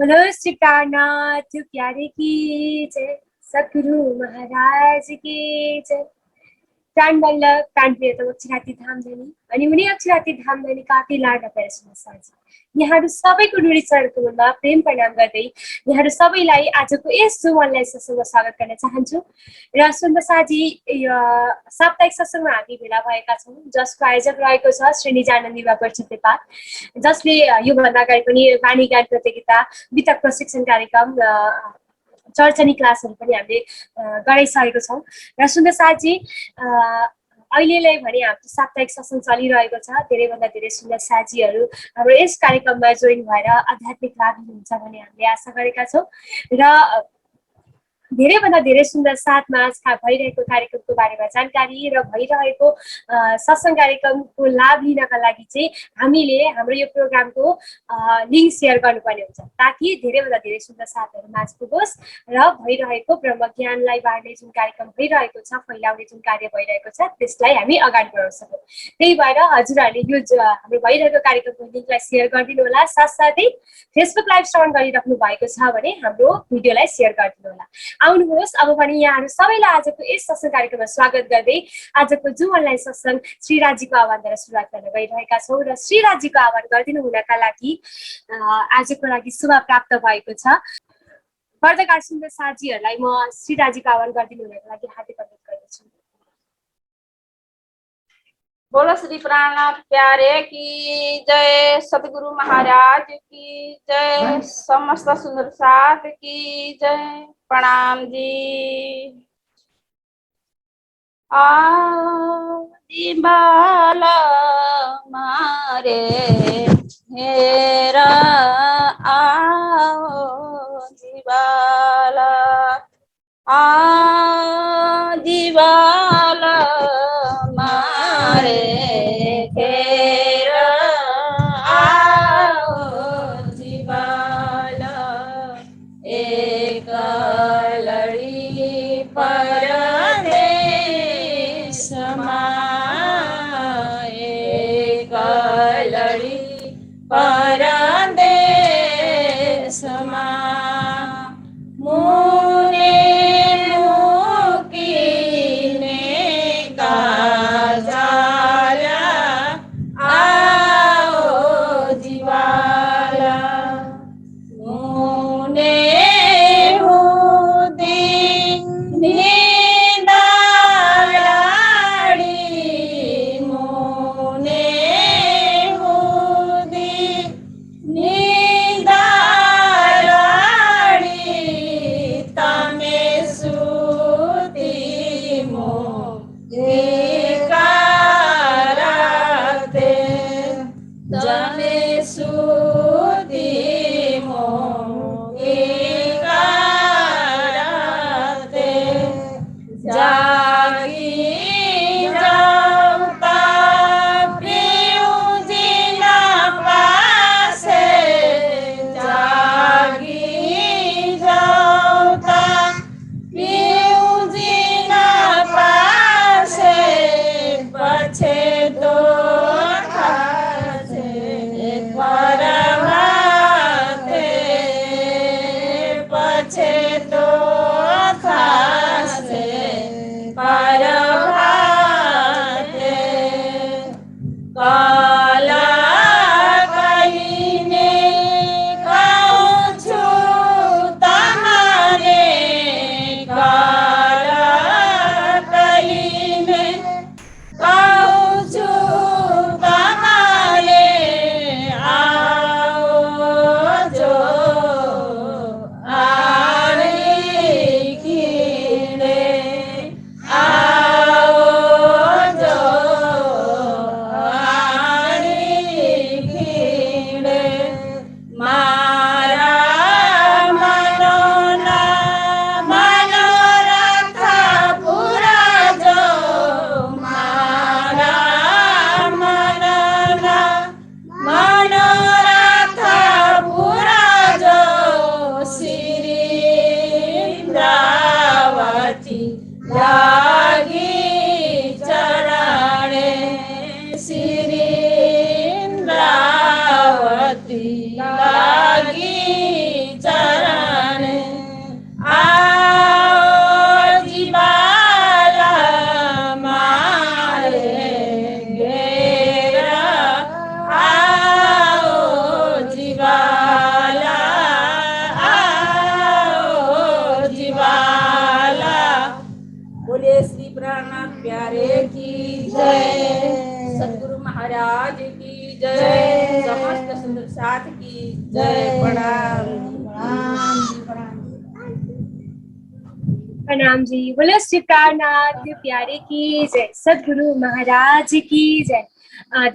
बोलो श्री कानाथ प्यारे की जय, सद्गुरु महाराज की जय। प्राणवल्लभ प्राणप्रियतम अक्षराती धामधनी अनि उनी अक्षराती धामधनीका अति लाडका प्यारा सुन्दासाजी, यहाँहरू सबैको नुडी चरणकमलमा प्रेम प्रणाम गर्दै यहाँहरू सबैलाई आजको यस जुम अनलाइन सत्सङ्गमा स्वागत गर्न चाहन्छु। र सुन्दासाजी साप्ताहिक सत्सङ्गमा हामी भेला भएका छौँ, जसको आयोजक रहेको छ श्री निजानन्द युवा परिषद नेपाल, जसले योभन्दा अगाडि पनि वाणी ज्ञान प्रतियोगिता, वितक प्रशिक्षण कार्यक्रम, चर्चनी क्लासहरू पनि हामीले गराइसकेको छौँ। र सुन्दरसाजी अहिलेलाई भने हाम्रो साप्ताहिक सत्सङ्ग चलिरहेको छ। धेरैभन्दा धेरै सुन्दर साथीहरू हाम्रो यस कार्यक्रममा जोइन भएर आध्यात्मिक लाभ लिनुहुन्छ भन्ने हामीले आशा गरेका छौँ। र धेरैभन्दा धेरै सुन्दर साथमा भइरहेको कार्यक्रमको बारेमा जानकारी र भइरहेको सत्सङ्ग कार्यक्रमको लाभ लिनका लागि चाहिँ हामीले हाम्रो यो प्रोग्रामको लिङ्क सेयर गर्नुपर्ने हुन्छ, ताकि धेरैभन्दा धेरै सुन्दर साथहरू माझ पुगोस् र भइरहेको ब्रह्म ज्ञानलाई बाँड्ने जुन कार्यक्रम भइरहेको छ, फैलाउने जुन कार्य भइरहेको छ, त्यसलाई हामी अगाडि बढाउन सकौँ। त्यही भएर हजुरहरूले यो हाम्रो भइरहेको कार्यक्रमको लिङ्कलाई सेयर गरिदिनु होला। साथसाथै फेसबुक लाइभ श्रवण गरिराख्नु भएको छ भने हाम्रो भिडियोलाई सेयर गरिदिनु होला। आउनुहोस् अब पनि यहाँहरू सबैलाई आजको यस सत्सङ्ग कार्यक्रममा स्वागत गर्दै आजको जुम अनलाइन सत्सङ्ग श्रीराजीको आह्वानद्वारा सुरुवात गर्न गइरहेका छौँ। र श्रीराजीको आह्वान गरिदिनु हुनका लागि आजको लागि शुभ प्राप्त भएको छ। वर्धकार सुन्दर साथीहरूलाई म श्रीराजीको आह्वान गरिदिनु हुनका लागि हार्दिक अनुरोध गर्दछु। बोलो श्री प्राणनाथ प्यारे की जय, सतगुरु महाराज की जय, समस्त सुंदर साथ की जय। प्रणाम जी। बाला मारे हेरा आओ जीवाला, जीवाला मारे हेरा आओ जीवाला, एक लड़ी परदेश एक लड़ी परदेश मुने मुकीने का जाला आओ जीवाला, मुने बोले श्री प्राणनाथ प्यारे की जय, सतगुरु महाराज की जय, समस्त सुंदर साथ की जय। प्रणाम। प्रणाम जी। बोले श्री प्राणनाथ प्यारे की जय, सद्गुरु महाराज की जय।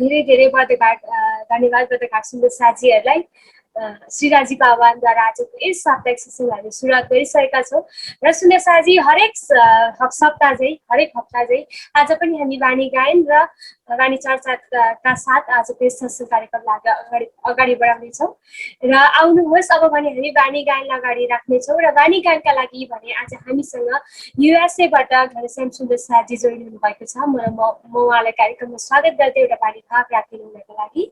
धेरै धेरै धन्यवाद पत्रकार सुन्दर साथीहरूलाई। श्रीराजीको आह्वानद्वारा आजको यस साप्ताहिक सत्सङ्ग हामी सुरुवात गरिसकेका छौँ र सुन्दर साथी हरेक सप्ताह चाहिँ हरेक हप्ता चाहिँ आज पनि हामी वाणी गायन र वाणी चर्चाका साथ आजको यस सत्सङ्ग कार्यक्रमलाई अगाडि बढाउनेछौँ र आउनुहोस् अब भने हामी वाणी गायनलाई अगाडि राख्नेछौँ र वाणी गायनका लागि भने आज हामीसँग युएसएबाट घनश्याम सुन्दर साथी जोडिनु भएको छ। म उहाँलाई कार्यक्रममा स्वागत गर्दै एउटा वाणी भाग राखिदिनु हुनको लागि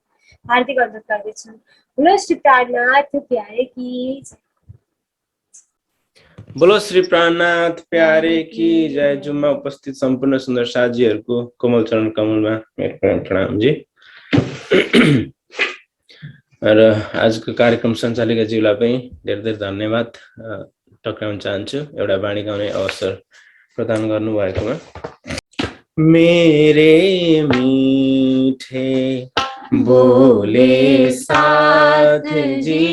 हार्दिक अनुरोध गर्दछु। बोलो श्री प्राणनाथ प्यारे की जय। बोलो श्री प्राणनाथ प्यारे की जय। जुम्मा उपस्थित सम्पूर्ण सुन्दर साथीहरूको कोमल चरण कमलमा मेरो प्रणाम जी। र आजको कार्यक्रम सञ्चालिकाज्यूलाई पनि धेरै धेरै धन्यवाद टक्राउन चाहन्छु एउटा वाणी गाउने अवसर प्रदान गर्नुभएकोमा। मेरे मीठे बोले साथ जी,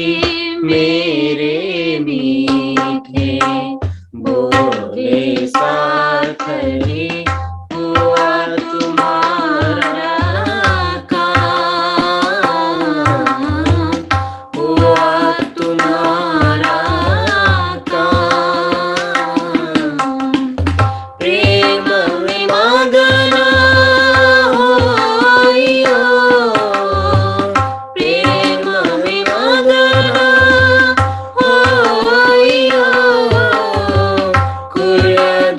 मेरे मीठे बोले साथ जी, हुआ तुम्हारा काम, हुआ तुम्हारा काम, प्रेम में मगन होइयो, प्रेम में मगन होइयो, खुल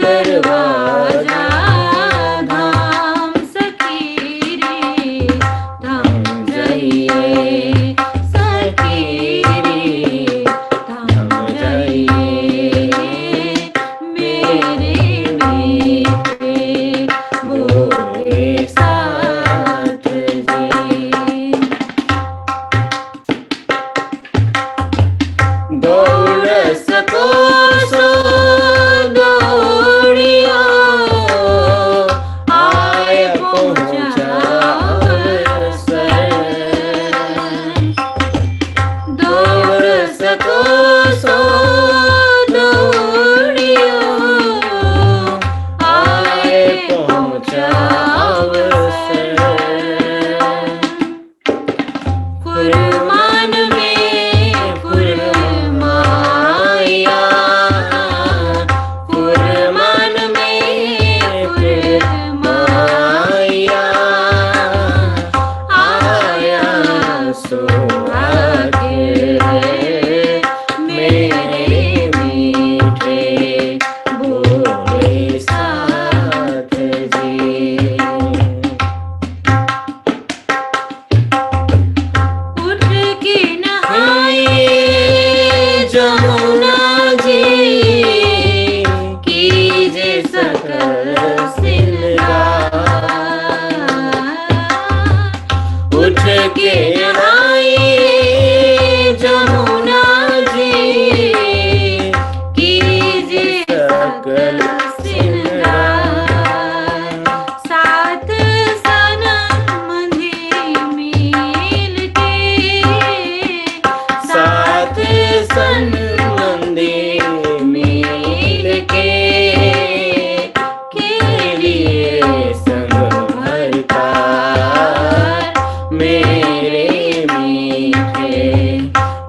दरवाजा धाम सखी रे, धाम जाइए सखी रे, धाम जाइए मेरे मीठे बोले साथ जी। दौड़ सको सो दौड़ियो, आए पहुँचा अवसर, दौड़ सको सो दौड़ियो, आए पहुँचा अवसर, फुरमान में फुरमाया, फुरमान में फुरमाया, आया सो आके मेरे मीठे बोले साथ जी। उठ के नहाए जमुना जी, कीजे सकल सिंगार, उठ के नहाए जमुना जी, कीजे सकल सिंगार, साथ सनम मंदी मिल के, साथ संबंधी मिल के लिए संग भरतार, मेरे मीठे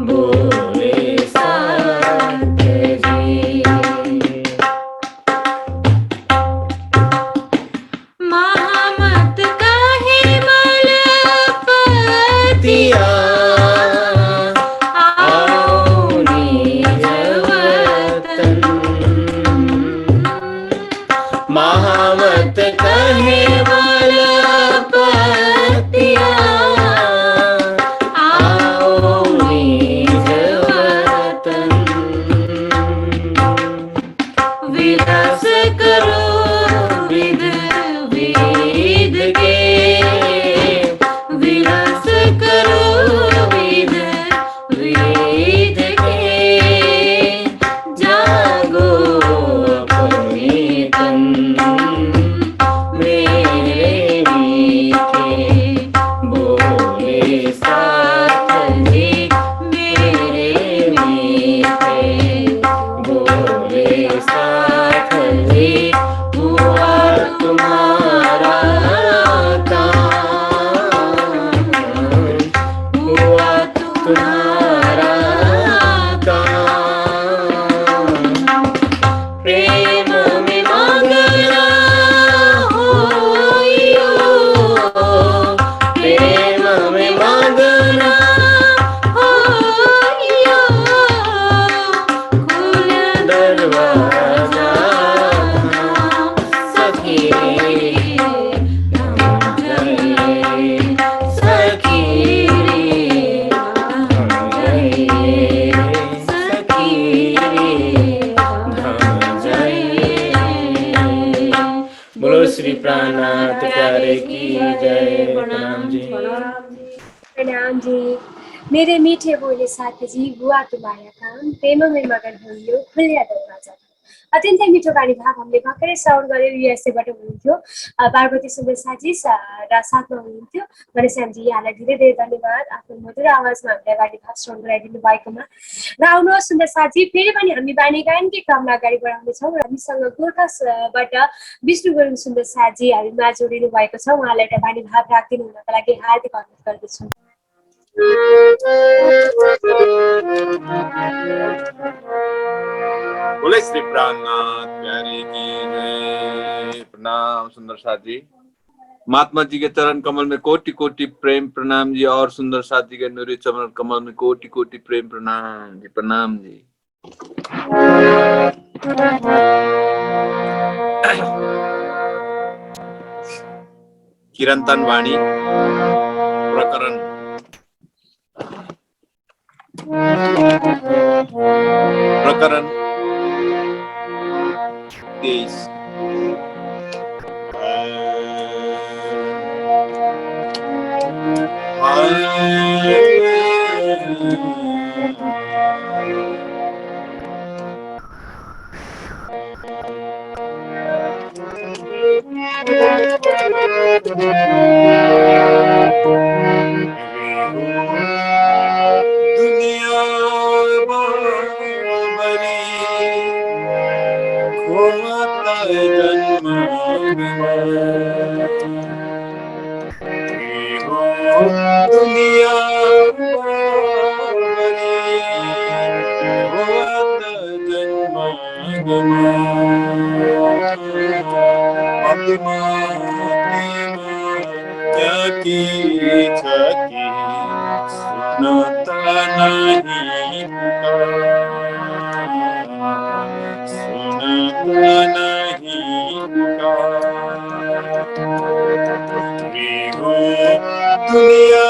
बोले साथ जी। महामत काहे मलपतिया, आओ निज वतन, महामत कहे मलपतिया, आओ निज वतन, विलास करो विध विध के, विलास करो विध विध के, जागो अपने तन श्री प्राणनाथ प्यारे की जय। प्रणाम जी। प्रणाम जी। मेरे मीठे बोले साथ जी, हुआ तुम्हारा काम, प्रेम में मगन हुइयो, खुल्या दरवाजा। अत्यन्तै मिठो बानी भाव हामीले भर्खरै श्रवण गऱ्यौँ। युएसएबाट हुनुहुन्थ्यो पार्वती सुन्दर साजी र साथमा हुनुहुन्थ्यो गणेशजी। यहाँलाई धेरै धेरै धन्यवाद आफ्नो मधुर आवाजमा हामीलाई बानी भाव श्रवण गराइदिनु भएकोमा। र आउनुहोस् सुन्दर साजी, फेरि पनि हामी बानी गायनकै क्रममा अगाडि बढाउनेछौँ र हामीसँग गोर्खाबाट विष्णु गुरुङ सुन्दर साजी हामीमा जोडिनु भएको छ। उहाँलाई एउटा बानी भाव राखिदिनु हुनको लागि हार्दिक अनुरोध गर्दछौँ। बोले श्री प्राणनाथ प्यारे की जय। प्रणाम सुंदर साथ जी। महात्मा जी के चरण कमल में कोटि कोटि प्रेम प्रणाम जी, और सुंदर साथ जी के नूरी चरण कमल में कोटि कोटि प्रेम प्रणाम जी। प्रणाम जी। कीर्तन वाणी प्रकरण प्रकरण 23। दुनिया बरी खोता जन्म दुनिया बरी खोता जन्म क्या की छकी सुनता नहीं सुनता नहीं दुनिया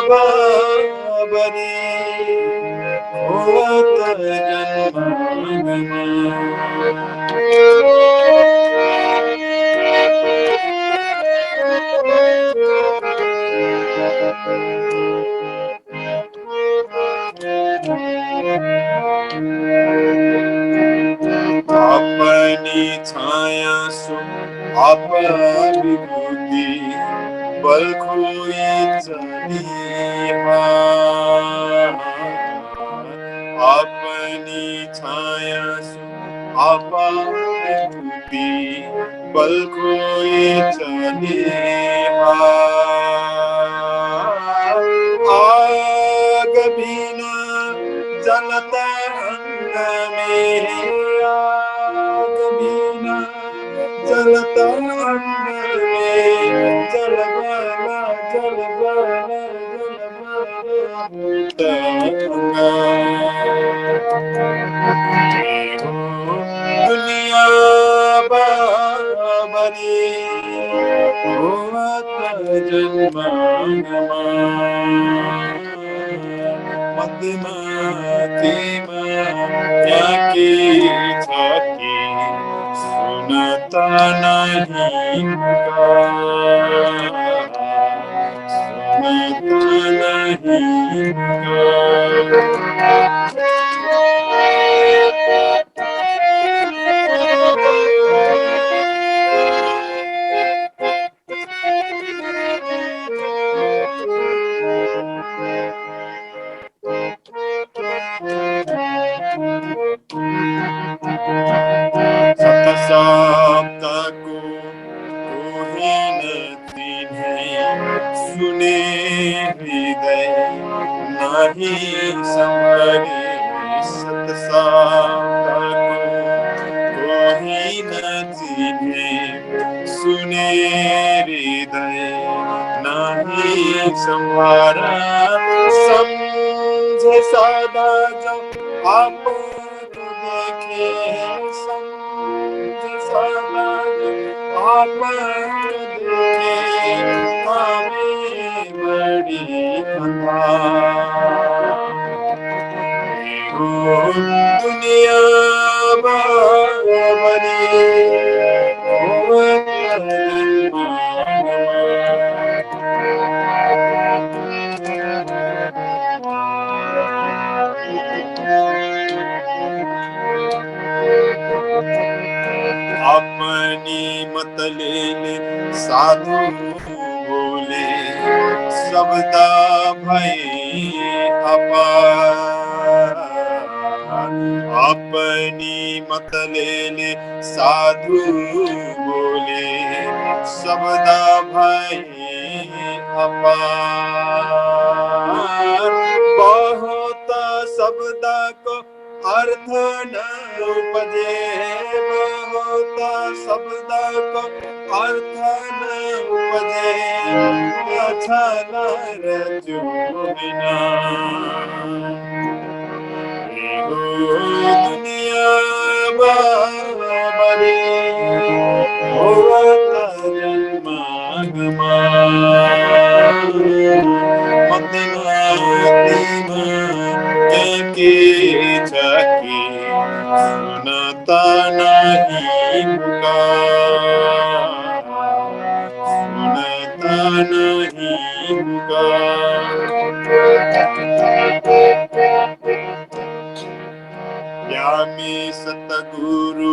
बाबरी खोत जन्म अपनी छाया सु आप विभूति बल खोई चली अपनी छाया सु आप विभूति बल खोई चली आग बिना जलता अंग में आग बिना जलता अंग में जलवाला जलवाला दुनिया बाबरी होत जन्म मध्यमा क्या की छकी सुनता नहीं सुनता नहीं सप्त को कोई न चिन्हे सुने हृदय नहीं संभरे सत सप्त को कोई न चिन्हे सुने हृदय नहीं संभारा समझे सदा जब आप देखे समझे सदा जब आप देखे हमें बड़ी दुनिया बाबरी मत ले साधु बोले शब्दा भय अपार अपनी मत ले साधु बोले शब्दा भय अपार बहुत शब्द को अर्थ न उपजे बहुत शब्द को अर्थ न उपजे अच्छा रजो बिना दुनिया बाबरे होवत जन्मागमा के छके सुनता नहीं पुकार सुनता नहीं पुकार यामी सतगुरु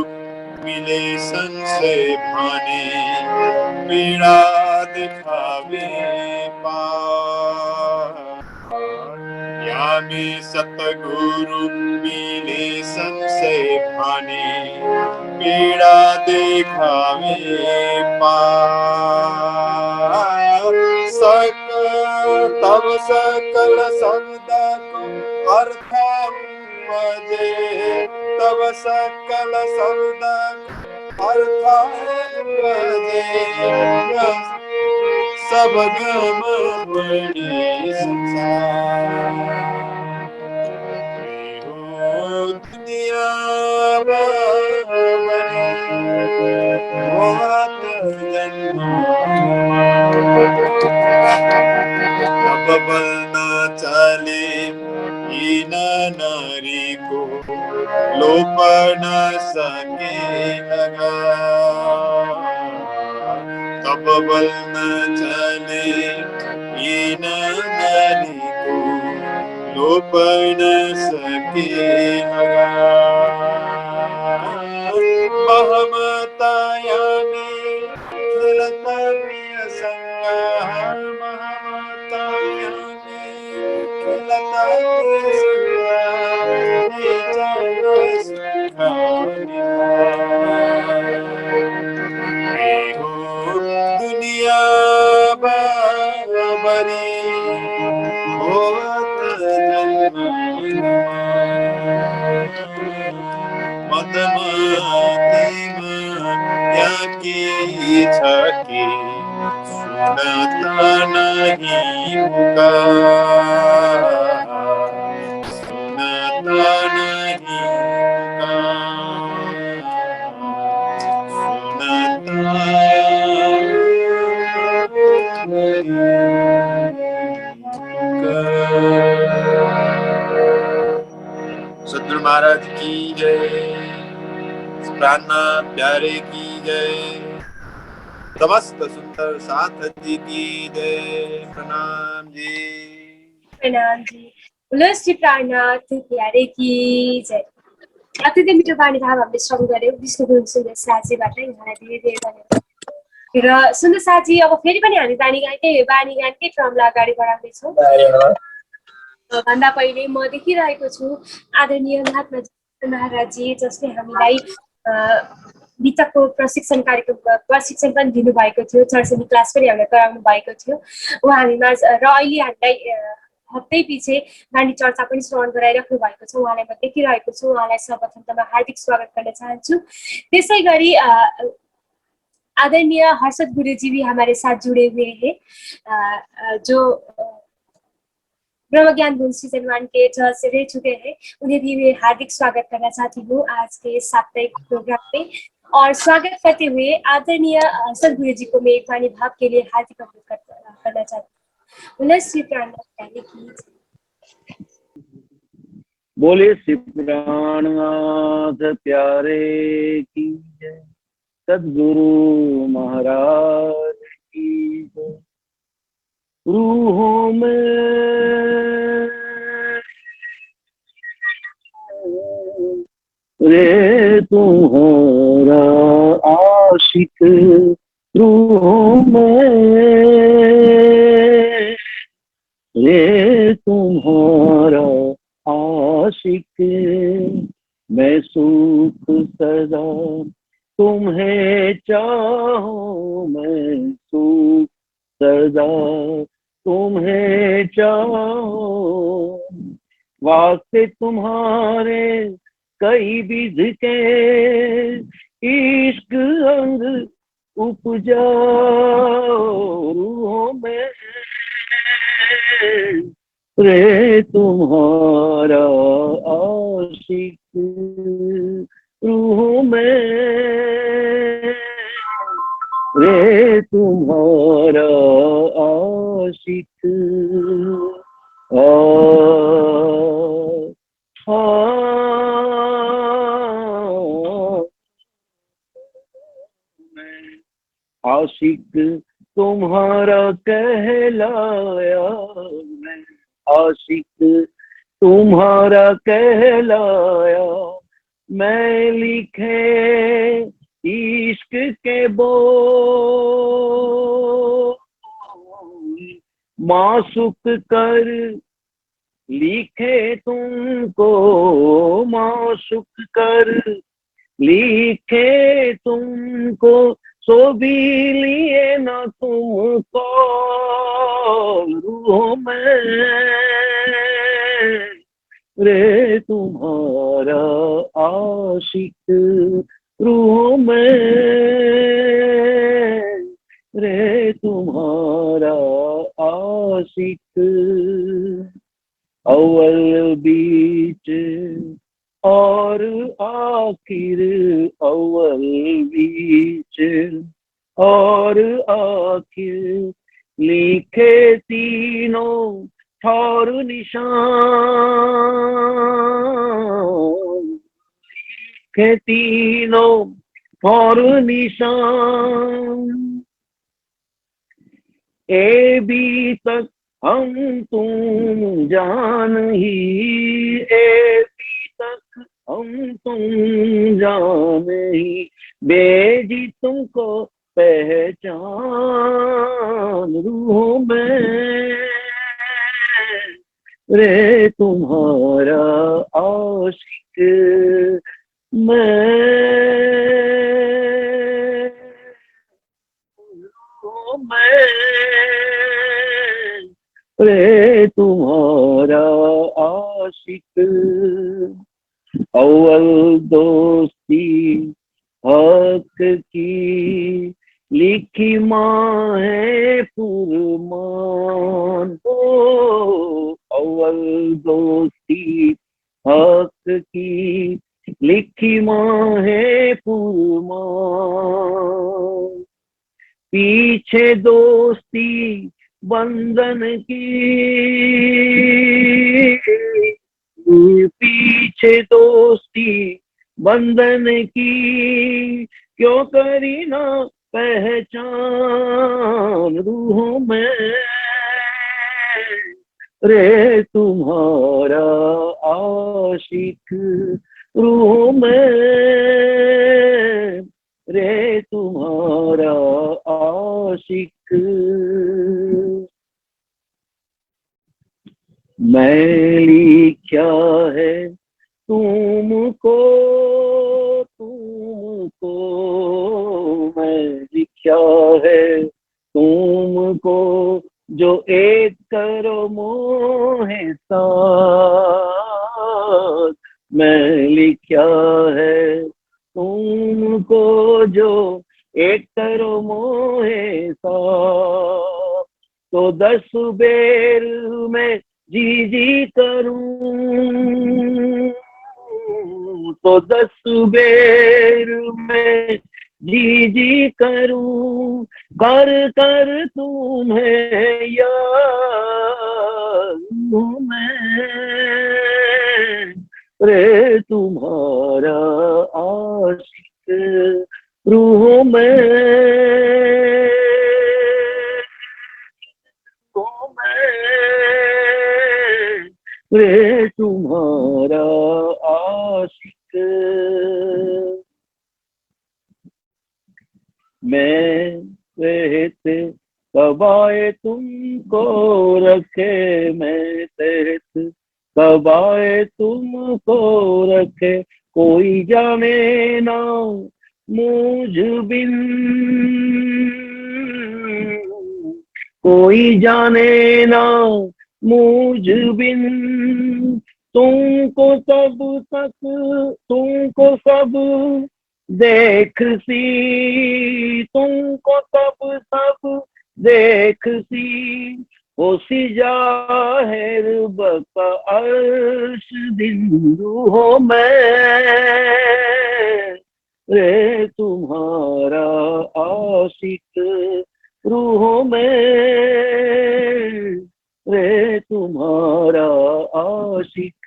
मिले संशय भाने पीड़ा दिखावे पार यामी सतगुरु मिले संशय भाने पीड़ा दिखावे पार तब सकल शब्द को अर्थ उपजे तब सकल शब्द अर्थ उपजे सब गम बड़े संसार दुनिया बहुत जन्म बल न चले इन नारी को लोप न सके लगा तब बल न चले इन नारी को लोप न सके लगा महमताया में खिलता प्रिय संगा महमताया में खिलता प्रिय संगा दुनिया बाबरी होत जन्म की छके सुनता नहीं पुकार सुनता नहीं सदगुरु महाराज की जय प्रार्थना प्यारे की जय समस्त सुंदर साथ जी की जय प्रणाम जी बोलो श्री प्राणनाथ प्यारे की जय अत्यन्तै मिठो बानी भाव हामीले श्रवण गर्यौँ विष्णु गुरुङ सुन्दर साथीबाट यहाँलाई धेरै धेरै धन्यवाद र सुन्दर साथी अब फेरि पनि हामी बानी गानकै क्रमलाई अगाडि बढाउँदैछौँ भन्दा पहिले म देखिरहेको छु आदरणीय महात्मा महाराजजी जसले हामीलाई बितकको प्रशिक्षण कार्यक्रमको प्रशिक्षण पनि दिनुभएको थियो चर्चनी क्लास पनि हामीलाई गराउनु भएको थियो उहाँ हामीमा र अहिले हामीलाई हप्तै पछि बानी चर्चा पनि श्रवण गराइराख्नु भएको छ उहाँलाई म देखिरहेको छु उहाँलाई सर्वप्रथम हार्दिक स्वागत गर्न चाहन्छु त्यसै गरी आदरणीय हर्षद गुरुजी भी हमारे साथ जुड़े हुए हैं जो ब्रह्म ज्ञान गुण सीजन 1 के जज से रह चुके हैं उन्हें भी मैं हार्दिक स्वागत करना चाहती हूँ आज के साप्ताहिक प्रोग्राम में और स्वागत करते हुए आदरणीय हर्षद गुरुजी को मैं एक वाणी भाव के लिए हार्दिक अभिनंदन करना चाहती हूँ श्री प्राणनाथ की बोले श्री प्राणनाथ प्यारे की जय सद्गुरु महाराज की जय रूहों में रे तुम्हारा आशिक रूहों में रे तुम्हारा आशिक मैं सुख सदा तुम्हें चाहूं मैं सुख सदा तुम्हें चाहूं वास्ते तुम्हारे कई विध के इश्क अंग उपजा रूहों में रे तुम्हारा आशिक रूहों में रे तुम्हारा आशिक आशिक तुम्हारा कहलाया मैं आशिक तुम्हारा कहलाया मैं लिखे इश्क के बोल मासूक कर लिखे तुमको मासूक कर लिखे तुमको सो भी लिए ना तुमको रूहों में रे तुम्हारा आशिक रूहों में रे तुम्हारा आशिक अव्वल बीच और आखिर अव्वल बीच और आखिर लिखे तीनों ठौर निशान लिखे तीनों ठौर निशान ए बी तक हम तुम जान ही ए बी तक हम तुम जान ही बेजी तुमको पहचान रूहों में रे तुम्हारा आशिक मैं रूहों में रे तुम्हारा आशिक अव्वल दोस्ती हक की लिखी माँ है फुरमान हो अव्वल दोस्ती हक की लिखी माँ है फुरमान पीछे दोस्ती बंधन की पीछे दोस्ती बंधन की क्यों करी ना पहचान रूहों में रे तुम्हारा आशिक रूहों में रे तुम्हारा आशिक मैं लिखा है तुमको तुमको मैं लिखा है तुमको जो एक करो मोहे साथ मैं लिखा है तुमको जो एक करो मोहे साथ तो 10 बेर में जी जी करूं तो 10 बेर में जी जी करूं कर कर तुम्हें याद मैं रे तुम्हारा आशिक रूहों में रे तुम्हारा आशिक रहते, कब आए तुमको रखे मैं तहत, कब आए तुमको रखे, कोई जाने ना मुझ बिन, कोई जाने ना मुझ बिन, तुमको सब तक, तुमको सब देख सी, तुमको सब देख सी, होसी जाहिर बका अर्श दिन रूहों में, रे तुम्हारा आशिक रूहों में, रे तुम्हारा आशिक।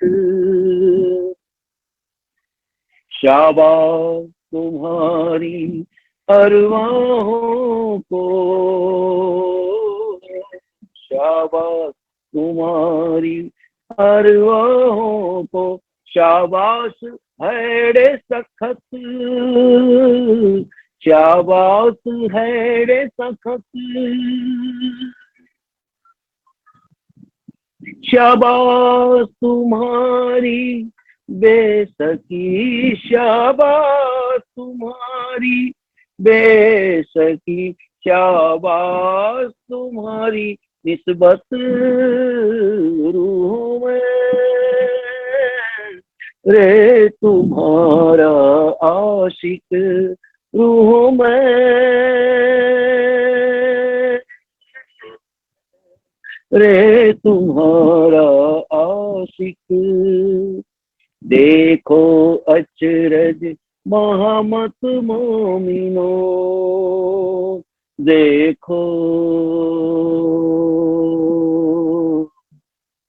शाबाश तुम्हारी अरवाहों को, शाबाश तुम्हारी अरवाहों को, शाबाश है रे सखत, शाबाश है रे सखत, शाबाश तुम्हारी बेसकी, शाबाश तुम्हारी बेसकी, शाबाश तुम्हारी निस्बत रूह में, रे तुम्हारा आशिक रूह में, रे तुम्हारा आशिक। देखो अचरज महामत मोमिनो, देखो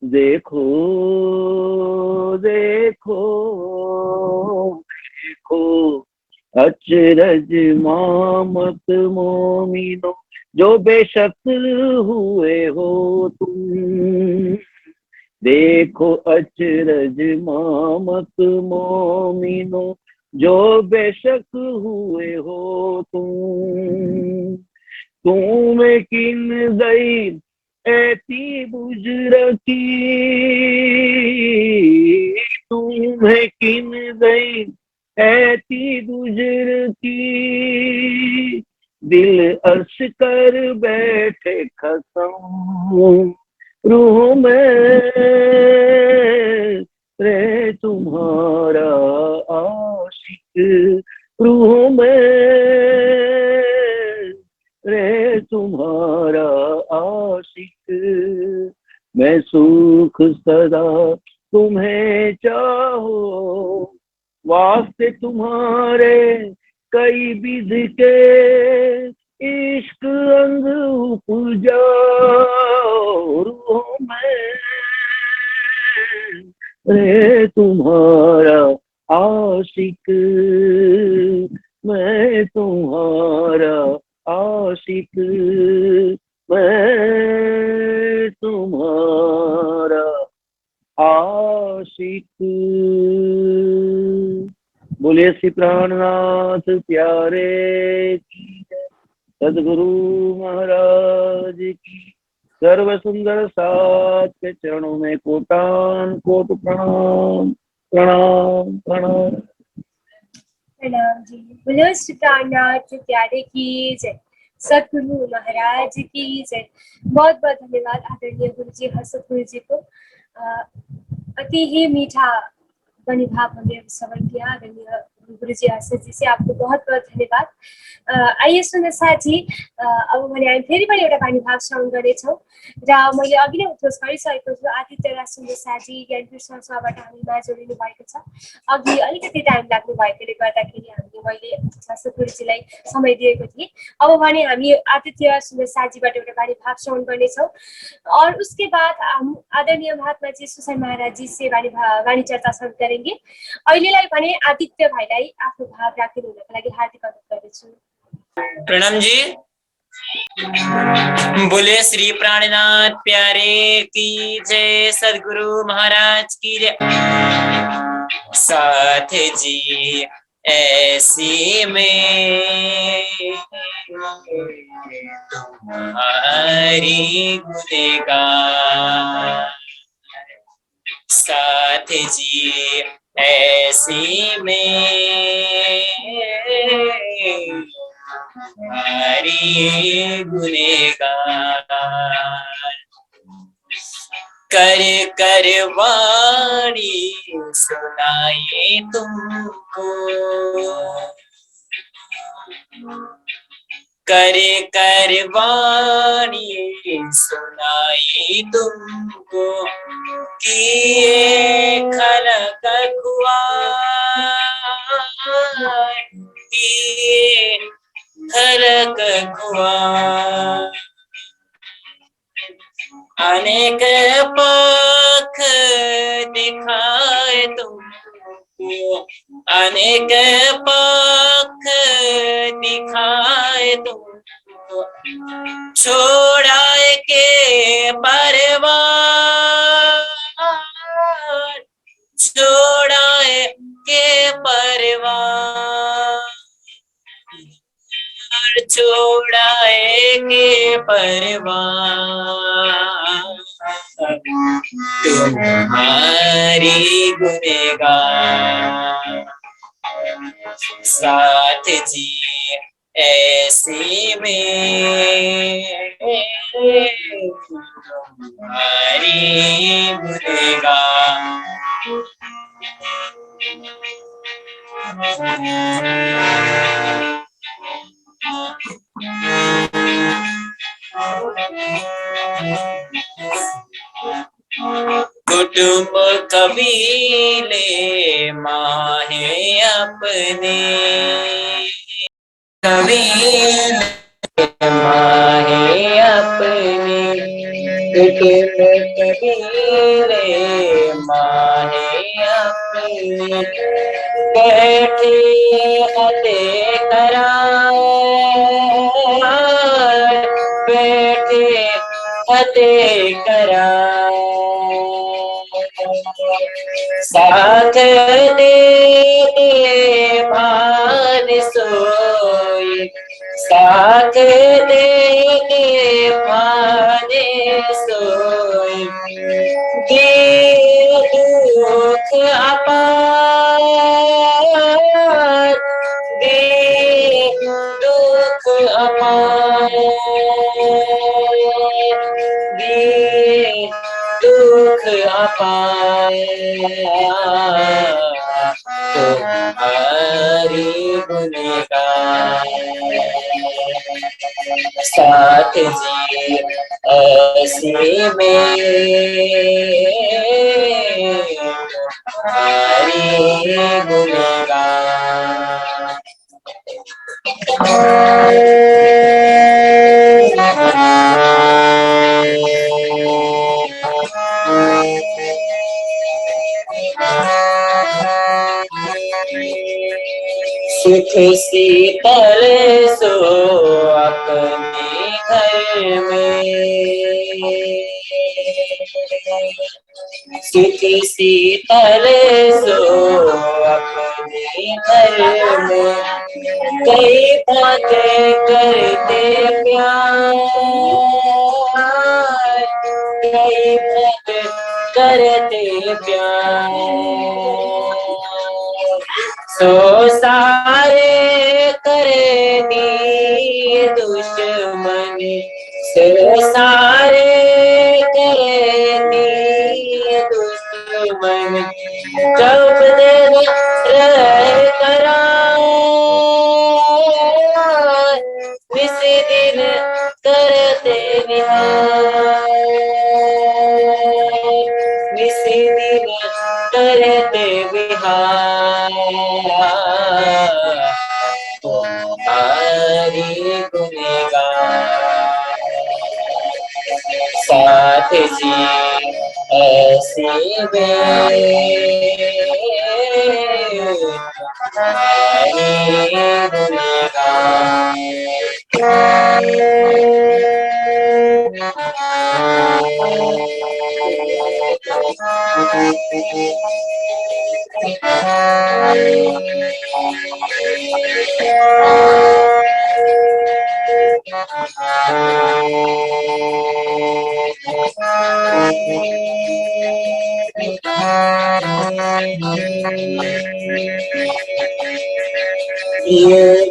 देखो देखो देखो अचरज महामत मोमिनो, जो बेशक हुए हो तुम, देखो अचरज मामत मोमिनो, जो बेशक हुए हो तुम, तुम्हें किन ज़ईर ऐती बुजर की, तुम्हें किन ज़ईर ऐती बुजर की, दिल अर्श कर बैठे खसम रूह में, रे तुम्हारा आशिक रूह में, रे तुम्हारा आशिक। मैं सुख सदा तुम्हें चाहो, वास्ते तुम्हारे कई विध के इश्क अंग उपजा रूह में, रे तुम्हारा आशिक, मैं तुम्हारा आशिक, मैं तुम्हारा आशिक। बोलिए श्री प्राणनाथ प्यारे की जय, सदगुरु महाराज की, सर्व सुंदर साथ के चरणों में कोटान कोट प्रणाम प्रणाम प्रणाम। प्रणाम जी। बोलो श्री प्राणनाथ प्यारे की जय, सतगुरु महाराज की जय। बहुत बहुत धन्यवाद आदरणीय गुरु जी, सतगुरु जी को। अति ही मीठा बनी भाव हमने श्रवण किया आदरणीय गुरु जी हर्षद जी से, आपको बहुत बहुत धन्यवाद। आइए सुन्ने साथी, अब भने हामी फेरि पनि एउटा बानी भाव श्रवण गर्नेछौँ र मैले अघि नै उद्घोष गरिसकेको छु, आदित्य राज सुन्दर साथी ज्ञानकृष्ण सभाबाट हामीमा जोडिनु भएको छ। अघि अलिकति टाइम लाग्नु भएकोले गर्दाखेरि मैले गुरुजीलाई समय दिएको थिएँ। अब भने हामी आदित्य सुन्दर साथीबाट एउटा बानी भाव श्रवण गर्नेछौँ और उसके बाद हम आदरणीय महात्मा जी सुसाई महाराज जी से वाणी चर्चा शुरू करेंगे। अहिलेलाई भने आदित्य भाइलाई आफ्नो भाव राखिदिनु हुनको लागि हार्दिक अनुरोध गर्दछु। प्रणाम जी। बोले श्री प्राणनाथ प्यारे की जय, सदगुरु महाराज की जय। साथ जी ऐसी में तुम्हारी गुनहगार साथ जी, ऐसी में तुम्हारी गुनहगार कर कर वाणी सुनाए तुमको, कर कर वाणी सुनाई तुमको, किए खलक खुआर, किए खलक खुआर, अनेक पख दिखाए तुमको, अनेक पख दिखाए तुमको, छोड़ाए के परवार, छोड़ाए के परवार, छोड़ाए के परवार, तुम्हारी गुनहगार साथ जी, ऐसी में तुम्हारी गुनहगार कुटुंब कबीले माहे अपने, कबीले माहे अपने, कुटुंब कबीले माहे अपने, बैठे अते करार, बैठे अते करार, साथ दे भान सोई, साथ दे भान सोई, दिए दुख अपार, दिए दुख अपार, दिए दुख अपार, तुम्हारी गुनहगार साथ जी, ऐसी में तुम्हारी गुनहगार सुख शीतल सो अपने घर में, सुख शीतल सो अपने घर में, कई बातें करते प्यार, कई बातें करते प्यार, सो सारे करे दिए दुश्मन, सो सारे करे दिए दुश्मन, जब दिन रहे करार, इस दिन करते विहार, इस दिन करते विहार, तुम्हारी गुनहगार साथ जी, ऐसी में तुम्हारी गुनहगार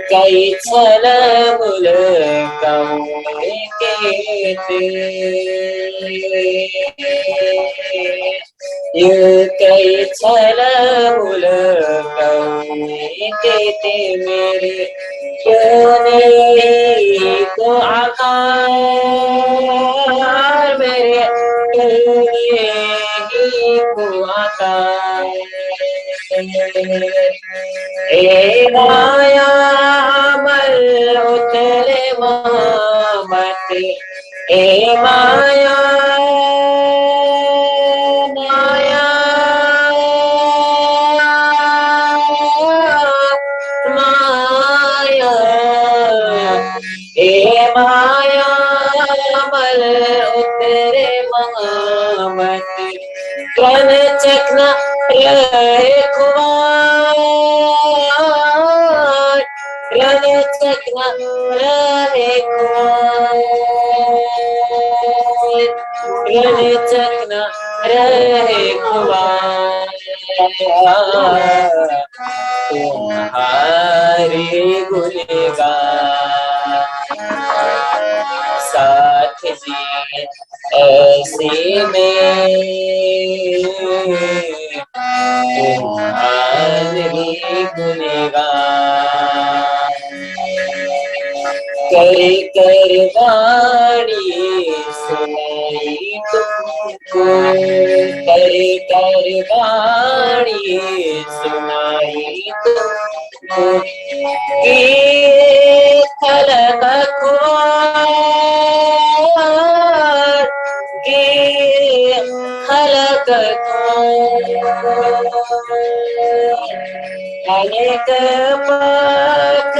कई छल मुल केते कई छल मुल केते मेरे क्यों को आकार मेरे को आकार ए माया मल उतरे मत ए माया माया माया ए माया मल उतरे मत कन चकना रहे खुआर रन चकना रहे खुआर रन चकना रहे खुआर तुम्हारे गुनगान साथ जी ऐसे में तुम्हारे गुनगान कर कर वाणी सुनाई तुमको कर कर वाणी सुनाई तुमको कि खलक खुआर कि खलक खुआर अनेक पथ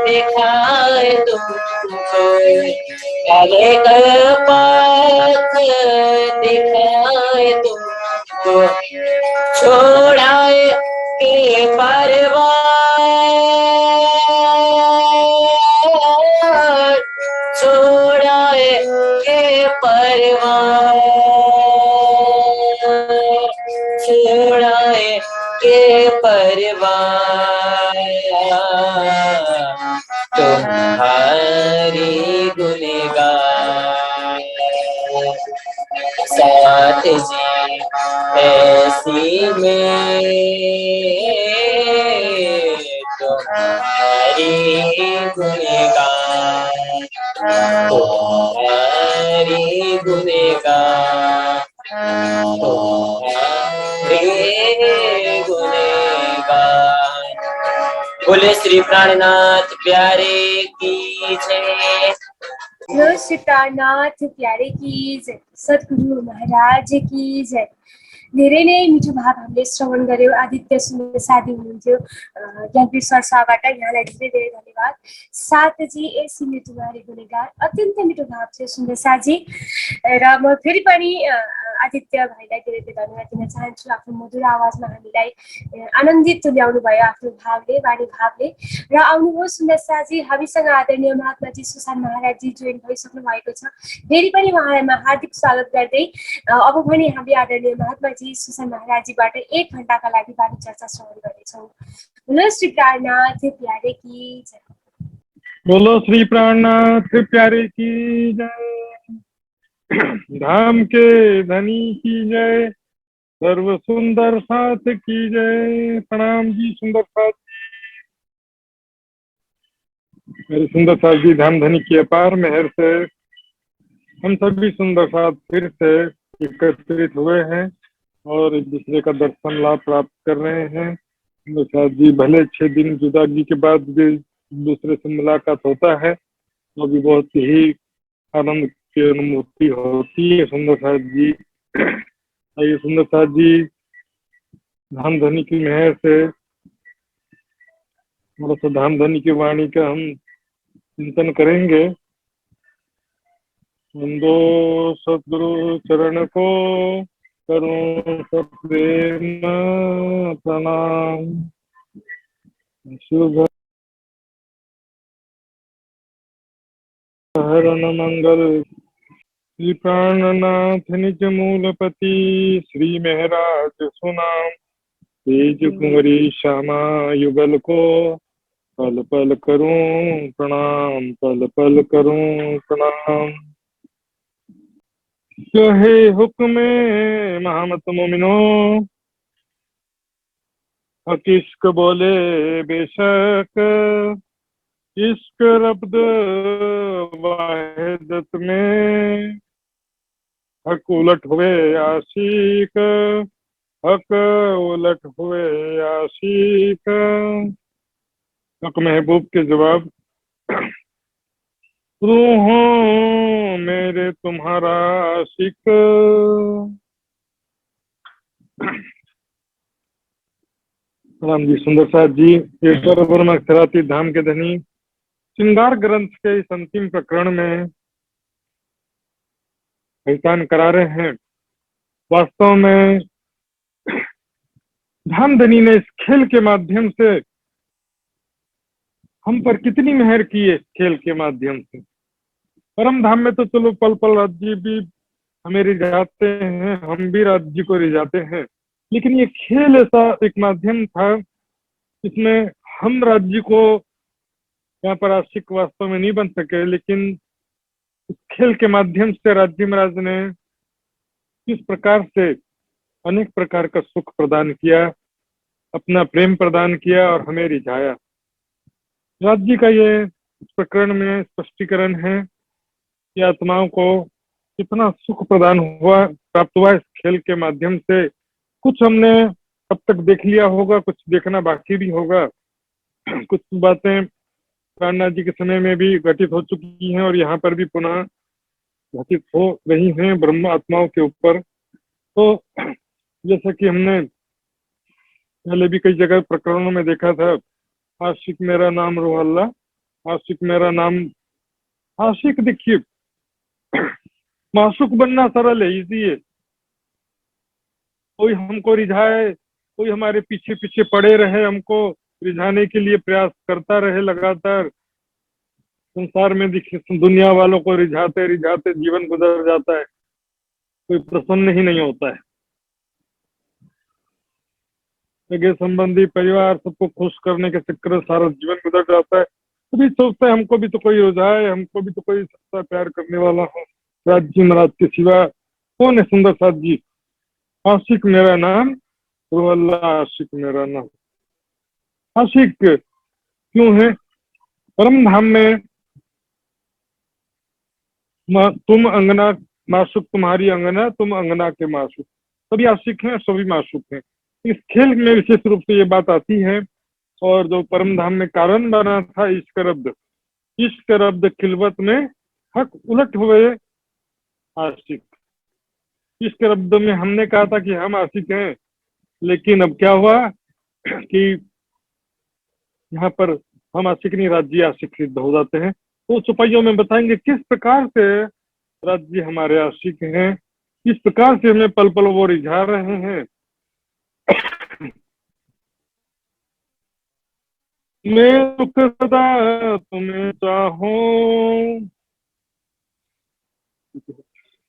दिखाए तुमको अनेक पथ दिखाए तुमको छोड़ाए के परिवार छोड़ाए के परिवार छोड़ाए के परिवार तुम्हारी गुनगान साथ जी ऐसी में तुम्हारी गुनगान तुम्हारी गुनगान तुम्हारी गुनगान बोले श्री प्राणनाथ प्यारे की जय बोलो श्री प्राणनाथ प्यारे की जय सद्गुरु महाराज की जय धेरै नै मिठो भाव हामीले श्रवण गर्यौं आदित्य सुन्दर साथी हुनुहुन्थ्यो ज्ञानपीठ सरसाबाट यहाँलाई धेरै धेरै धन्यवाद साथजी एसी तुम्हारी गुनगान अत्यन्तै मिठो भाव थियो सुन्दर साथी र म फेरि पनि आदित्य भाइलाई धेरै धेरै धन्यवाद दिन चाहन्छु आफ्नो मधुर आवाजमा हामीलाई आनन्दित तुल्याउनु भयो आफ्नो भावले वाणी भावले र आउनुभयो सुन्दर साथी हामीसँग आदरणीय महात्माजी सुशान्त महाराजजी जोइन भइसक्नु भएको छ फेरि पनि उहाँलाई हार्दिक स्वागत गर्दै अब पनि हामी आदरणीय महात्माजी सुशान्त महाराजजीबाट 1 घण्टाका लागि वाणी चर्चा श्रवण गर्नेछौँ बोलो श्री प्राणनाथ प्यारे की जय बोलो श्री प्राणनाथ प्यारे की जय धाम के धनी की जय सर्व सुंदर साथ की जय प्रणाम जी सुंदर साथ मेरे सुंदर साथ जी धाम धनी की अपार मेहर से हम सभी सुंदर साथ फिर से एकत्रित हुए हैं और एक दूसरे का दर्शन लाभ प्राप्त कर रहे हैं सुंदर साथ जी भले 6 दिन जुदागी के बाद भी दूसरे से मुलाकात होता है तो भी बहुत ही आनंद की अनुभूति होती है सुंदर साथ जी आइए सुंदर साथ जी धाम धनी की मेहर से थोड़ा धाम धनी की वाणी का हम चिंतन करेंगे वंदो सद्गुरु चरण को करूं सब प्रेम प्रणाम शुभ हरण मंगल श्री प्राणनाथ निज मूलपति श्री महराज सुनाम तेज कुंवरी श्यामा युगल को पल पल करूं प्रणाम पल पल करूं प्रणाम। जो है हुक्म महमत मोमिनो हक इश्क बोले बेशक इश्क रब्द वाहिदत में हक उलट हुए आशिक हक उलट हुए आशिक। हक महबूब के जवाब रूहों मेरे तुम्हारा आशिक। राम जी सुंदर साहब जी ईश्वर वर्मा अक्षराती धाम के धनी श्रृंगार ग्रंथ के इस अंतिम प्रकरण में पहचान करा रहे हैं। वास्तव में धामधनी ने इस खेल के माध्यम से हम पर कितनी मेहर की है। इस खेल के माध्यम से परम धाम में तो चलो पल पल राज्य भी हमें रिझाते हैं, हम भी राज्य को रिझाते हैं, लेकिन ये खेल ऐसा एक माध्यम था इसमें हम राज्य को यहाँ पर आशिक वास्तव में नहीं बन सके, लेकिन इस खेल के माध्यम से राज्य महाराज ने किस प्रकार से अनेक प्रकार का सुख प्रदान किया, अपना प्रेम प्रदान किया और हमें रिझाया। राज्य का ये इस प्रकरण में स्पष्टीकरण है कि आत्माओं को कितना सुख प्रदान हुआ प्राप्त हुआ इस खेल के माध्यम से। कुछ हमने अब तक देख लिया होगा, कुछ देखना बाकी भी होगा। कुछ बातें प्राणनाथ जी के समय में भी घटित हो चुकी हैं और यहाँ पर भी पुनः घटित हो रही हैं ब्रह्म आत्माओं के ऊपर। तो जैसा कि हमने पहले भी कई जगह प्रकरणों में देखा था, आशिक मेरा नाम रूह अल्लाह, आशिक मेरा नाम। आशिक देखिए माशूक बनना सरल है, इजी है। कोई हमको रिझाए, कोई हमारे पीछे पीछे पड़े रहे, हमको रिझाने के लिए प्रयास करता रहे लगातार। संसार में देखिए दुनिया वालों को रिझाते रिझाते जीवन गुजर जाता है, कोई प्रसन्न ही नहीं होता है। सगे संबंधी परिवार सबको खुश करने के चक्कर में सारा जीवन गुजर जाता है। कभी सोचता है हमको भी तो कोई रिझाए, हमको भी तो कोई सच्चा प्यार करने वाला हो। राज्य महाराज के सिवा कौन है सुंदर साथ जी? आशिक मेरा नाम रूह अल्लाह, आशिक मेरा नाम। आशिक क्यों है? परम धाम में तुम अंगना माशुक, तुम्हारी अंगना तुम अंगना के माशुक। सभी आशिक हैं, सभी माशुक हैं। इस खेल में विशेष रूप से ये बात आती है। और जो परम धाम में कारण बना था इश्क रब्द, इश्क रब्द खिलवत में हक उलट हुए आशिक। इश्क रब्द में हमने कहा था कि हम आशिक हैं, लेकिन अब क्या हुआ कि यहाँ पर हम आशिक नहीं, राज्य आशिक सिद्ध हो जाते हैं। तो चौपाइयों में बताएंगे किस प्रकार से राज्य हमारे आशिक हैं, किस प्रकार से हमें पल पल वो रिझा रहे हैं। मैं सुख सदा तुम्हें चाहूं,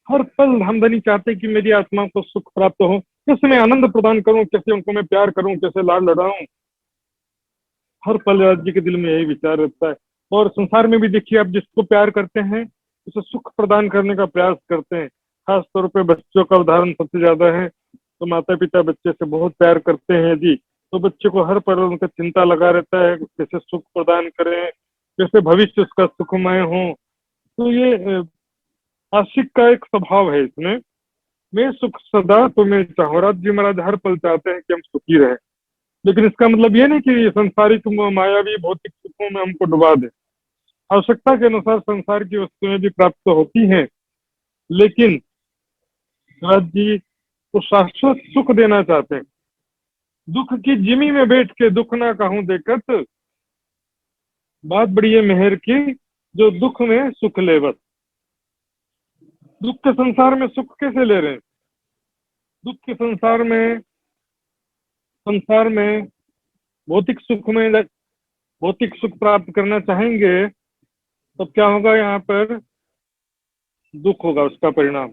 हर पल हमदनी चाहते कि मेरी आत्मा को सुख प्राप्त हो, कैसे मैं आनंद प्रदान करूं, कैसे उनको मैं प्यार करूं, कैसे लाड लड़ाऊं। हर पल राज्य के दिल में यही विचार रहता है। और संसार में भी देखिए, आप जिसको प्यार करते हैं उसे सुख प्रदान करने का प्रयास करते हैं। खास तौर पे बच्चों का उदाहरण सबसे ज्यादा है। तो माता पिता बच्चे से बहुत प्यार करते हैं जी, तो बच्चे को हर पल उनका चिंता लगा रहता है कैसे सुख प्रदान करें, कैसे भविष्य उसका सुखमय हो। तो ये आशिक का एक स्वभाव है इसमें। मैं सुख सदा तुम्हें चाहूं, राज्य महाराज हर पल चाहते हैं कि हम सुखी रहे, लेकिन इसका मतलब ये नहीं कि संसारिक मायावी भौतिक सुखों में हमको डुबा दे। आवश्यकता के अनुसार संसार की वस्तुएं भी प्राप्त होती हैं, लेकिन राज्य को शाश्वत सुख देना चाहते हैं। दुख की जिमी में बैठ के दुख ना कहूं देखत, बात बड़ी है मेहर की जो दुख में सुख ले बस। दुख के संसार में सुख कैसे ले रहे हैं? दुख के संसार में भौतिक सुख में भौतिक सुख प्राप्त करना चाहेंगे तब क्या होगा? यहाँ पर दुख होगा, उसका परिणाम।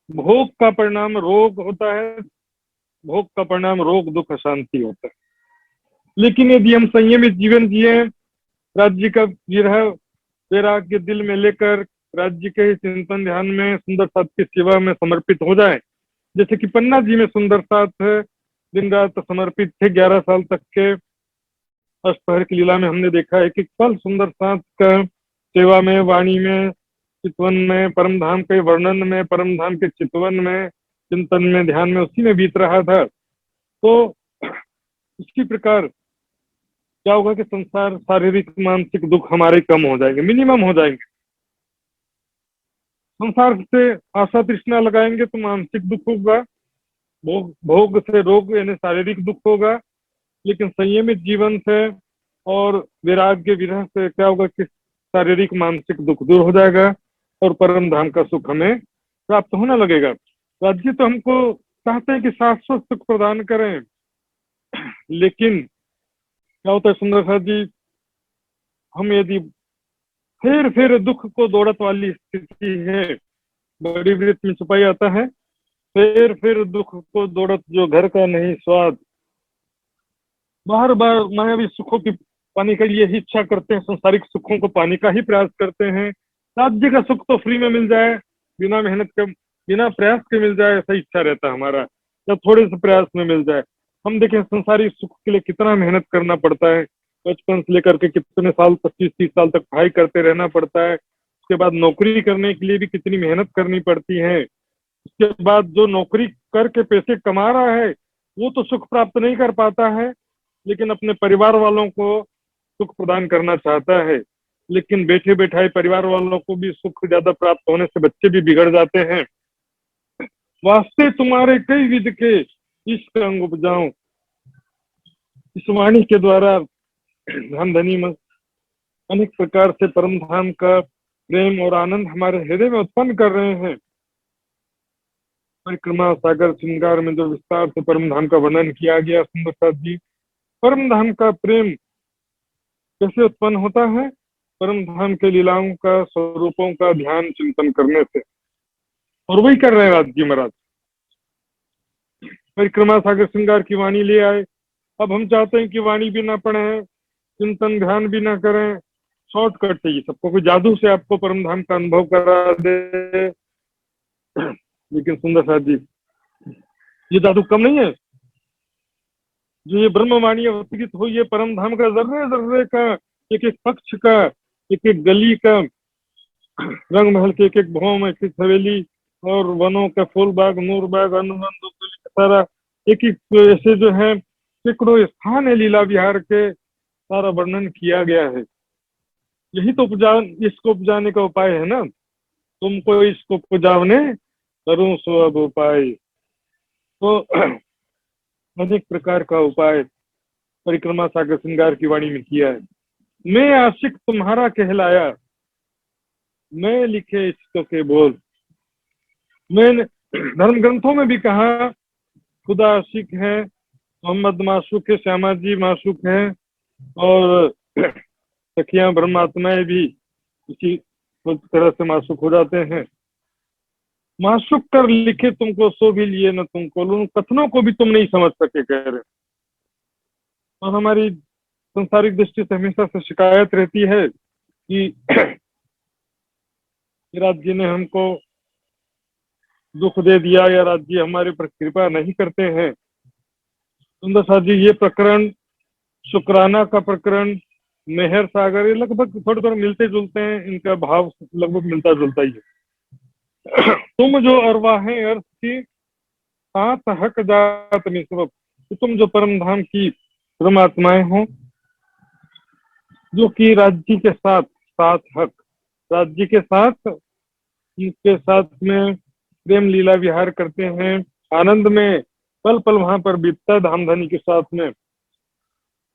भोग का परिणाम रोग होता है, भोग का परिणाम रोग दुख अशांति होता है। लेकिन यदि हम संयमित जीवन जिए, राज्य का विरह वैराग्य दिल में लेकर राज्य के ही चिंतन ध्यान में सुंदर साथ की सेवा में समर्पित हो जाए, जैसे कि पन्ना जी में सुंदर साथ दिन रात समर्पित थे 11 साल तक के अष्टपहर की लीला में हमने देखा है कि कल सुंदर साथ का सेवा में, वाणी में, चितवन में, परम धाम के वर्णन में, परम धाम के चितवन में, चिंतन में, ध्यान में, उसी में बीत रहा था। तो इसी प्रकार क्या होगा कि संसार शारीरिक मानसिक दुख हमारे कम हो जाएंगे, मिनिमम हो जाएंगे। संसार से आशा तृष्णा लगाएंगे तो मानसिक दुख होगा, भोग से रोग यानी शारीरिक दुख होगा। लेकिन संयमित जीवन से और वैराग्य विरह से क्या होगा कि शारीरिक मानसिक दुख दूर हो जाएगा और परम धाम का सुख हमें प्राप्त होने लगेगा। राज्य तो हमको चाहते हैं कि शाश्वत सुख प्रदान करें, लेकिन क्या होता है सुंदर साथ जी, हम यदि फिर दुख को दौड़त वाली स्थिति है, बड़ी वृत्त में छुपाई आता है, फिर दुख को दौड़त जो घर का नहीं स्वाद, बार बार मायावी सुखों की पाने के लिए ही इच्छा करते हैं, संसारिक सुखों को पाने का ही प्रयास करते हैं। राज्य का सुख तो फ्री में मिल जाए, बिना मेहनत के, बिना प्रयास के मिल जाए, ऐसा इच्छा रहता है हमारा, या थोड़े से प्रयास में मिल जाए। हम देखें संसारिक सुख के लिए कितना मेहनत करना पड़ता है, बचपन से लेकर के कितने साल, 25-30 साल तक पढ़ाई करते रहना पड़ता है। उसके बाद नौकरी करने के लिए भी कितनी मेहनत करनी पड़ती है। उसके बाद जो नौकरी करके पैसे कमा रहा है वो तो सुख प्राप्त नहीं कर पाता है, लेकिन अपने परिवार वालों को सुख प्रदान करना चाहता है। लेकिन बैठे बैठाए परिवार वालों को भी सुख ज्यादा प्राप्त होने से बच्चे भी बिगड़ जाते हैं। वास्ते तुम्हारे कई विध के इश्क अंग उपजाऊं, इस वाणी के द्वारा धाम धनी में अनेक प्रकार से परम धाम का प्रेम और आनंद हमारे हृदय में उत्पन्न कर रहे हैं। परिक्रमा सागर श्रृंगार में जो विस्तार से परम धाम का वर्णन किया गया सुंदर साथ जी, परम धाम का प्रेम कैसे उत्पन्न होता है? परम धाम के लीलाओं का, स्वरूपों का ध्यान चिंतन करने से, और वही कर रहे हैं आज जी महाराज। परिक्रमा सागर श्रृंगार की वाणी ले आए, अब हम चाहते हैं कि वाणी भी ना पढ़े, चिंतन ध्यान भी ना करें, शॉर्टकट चाहिए सबको, कोई जादू से आपको परम धाम का अनुभव करा दे। लेकिन सुंदर साथ जी, ये जादू कम नहीं है। जो ये ब्रह्मवाणी अवतरित हुई, ये परम धाम का जर्रे जर्रे का, एक एक पक्ष का, एक एक गली का, रंग महल के एक एक भवन, एक एक हवेली और वनों का फूल बाग, नूर बाग, अनुबंध सारा, एक एक ऐसे जो है सैकड़ों स्थान है लीला विहार के, सारा वर्णन किया गया है। यही तो इसको उपजाने का उपाय है ना, तुमको इसको उपजावने करूं सो अब उपाय। तो अनेक प्रकार का उपाय परिक्रमा सागर श्रृंगार की वाणी में किया है। मैं आशिक तुम्हारा कहलाया, मैं लिखे इश्क के बोल। मैंने धर्म ग्रंथों में भी कहा खुदा आशिक है, मोहम्मद माशूक है, श्यामा जी माशूक है, और सखियां ब्रह्मात्माएं भी इसी तरह से माशूक हो जाते हैं। माशूक कर लिखे तुमको सो भी लिए न तुमको, उन कथनों को भी तुम नहीं समझ सके कह रहे। और हमारी संसारिक दृष्टि से हमेशा से शिकायत रहती है कि राज्य ने हमको दुख दे दिया या राज्य हमारे पर कृपा नहीं करते हैं। सुंदर साथ जी, ये प्रकरण शुक्राना का प्रकरण, मेहर सागर, ये लगभग थोड़े थोड़े मिलते जुलते हैं, इनका भाव लगभग मिलता जुलता ही है। तुम जो अरवाहें अर्थ की सात हक जात में सबब, तुम जो परम धाम की परमात्माएं हो, जो कि राज्य के साथ सात हक, राज्य के साथ इसके साथ में प्रेम लीला विहार करते हैं, आनंद में पल पल वहां पर बीतता धाम धनी के साथ में,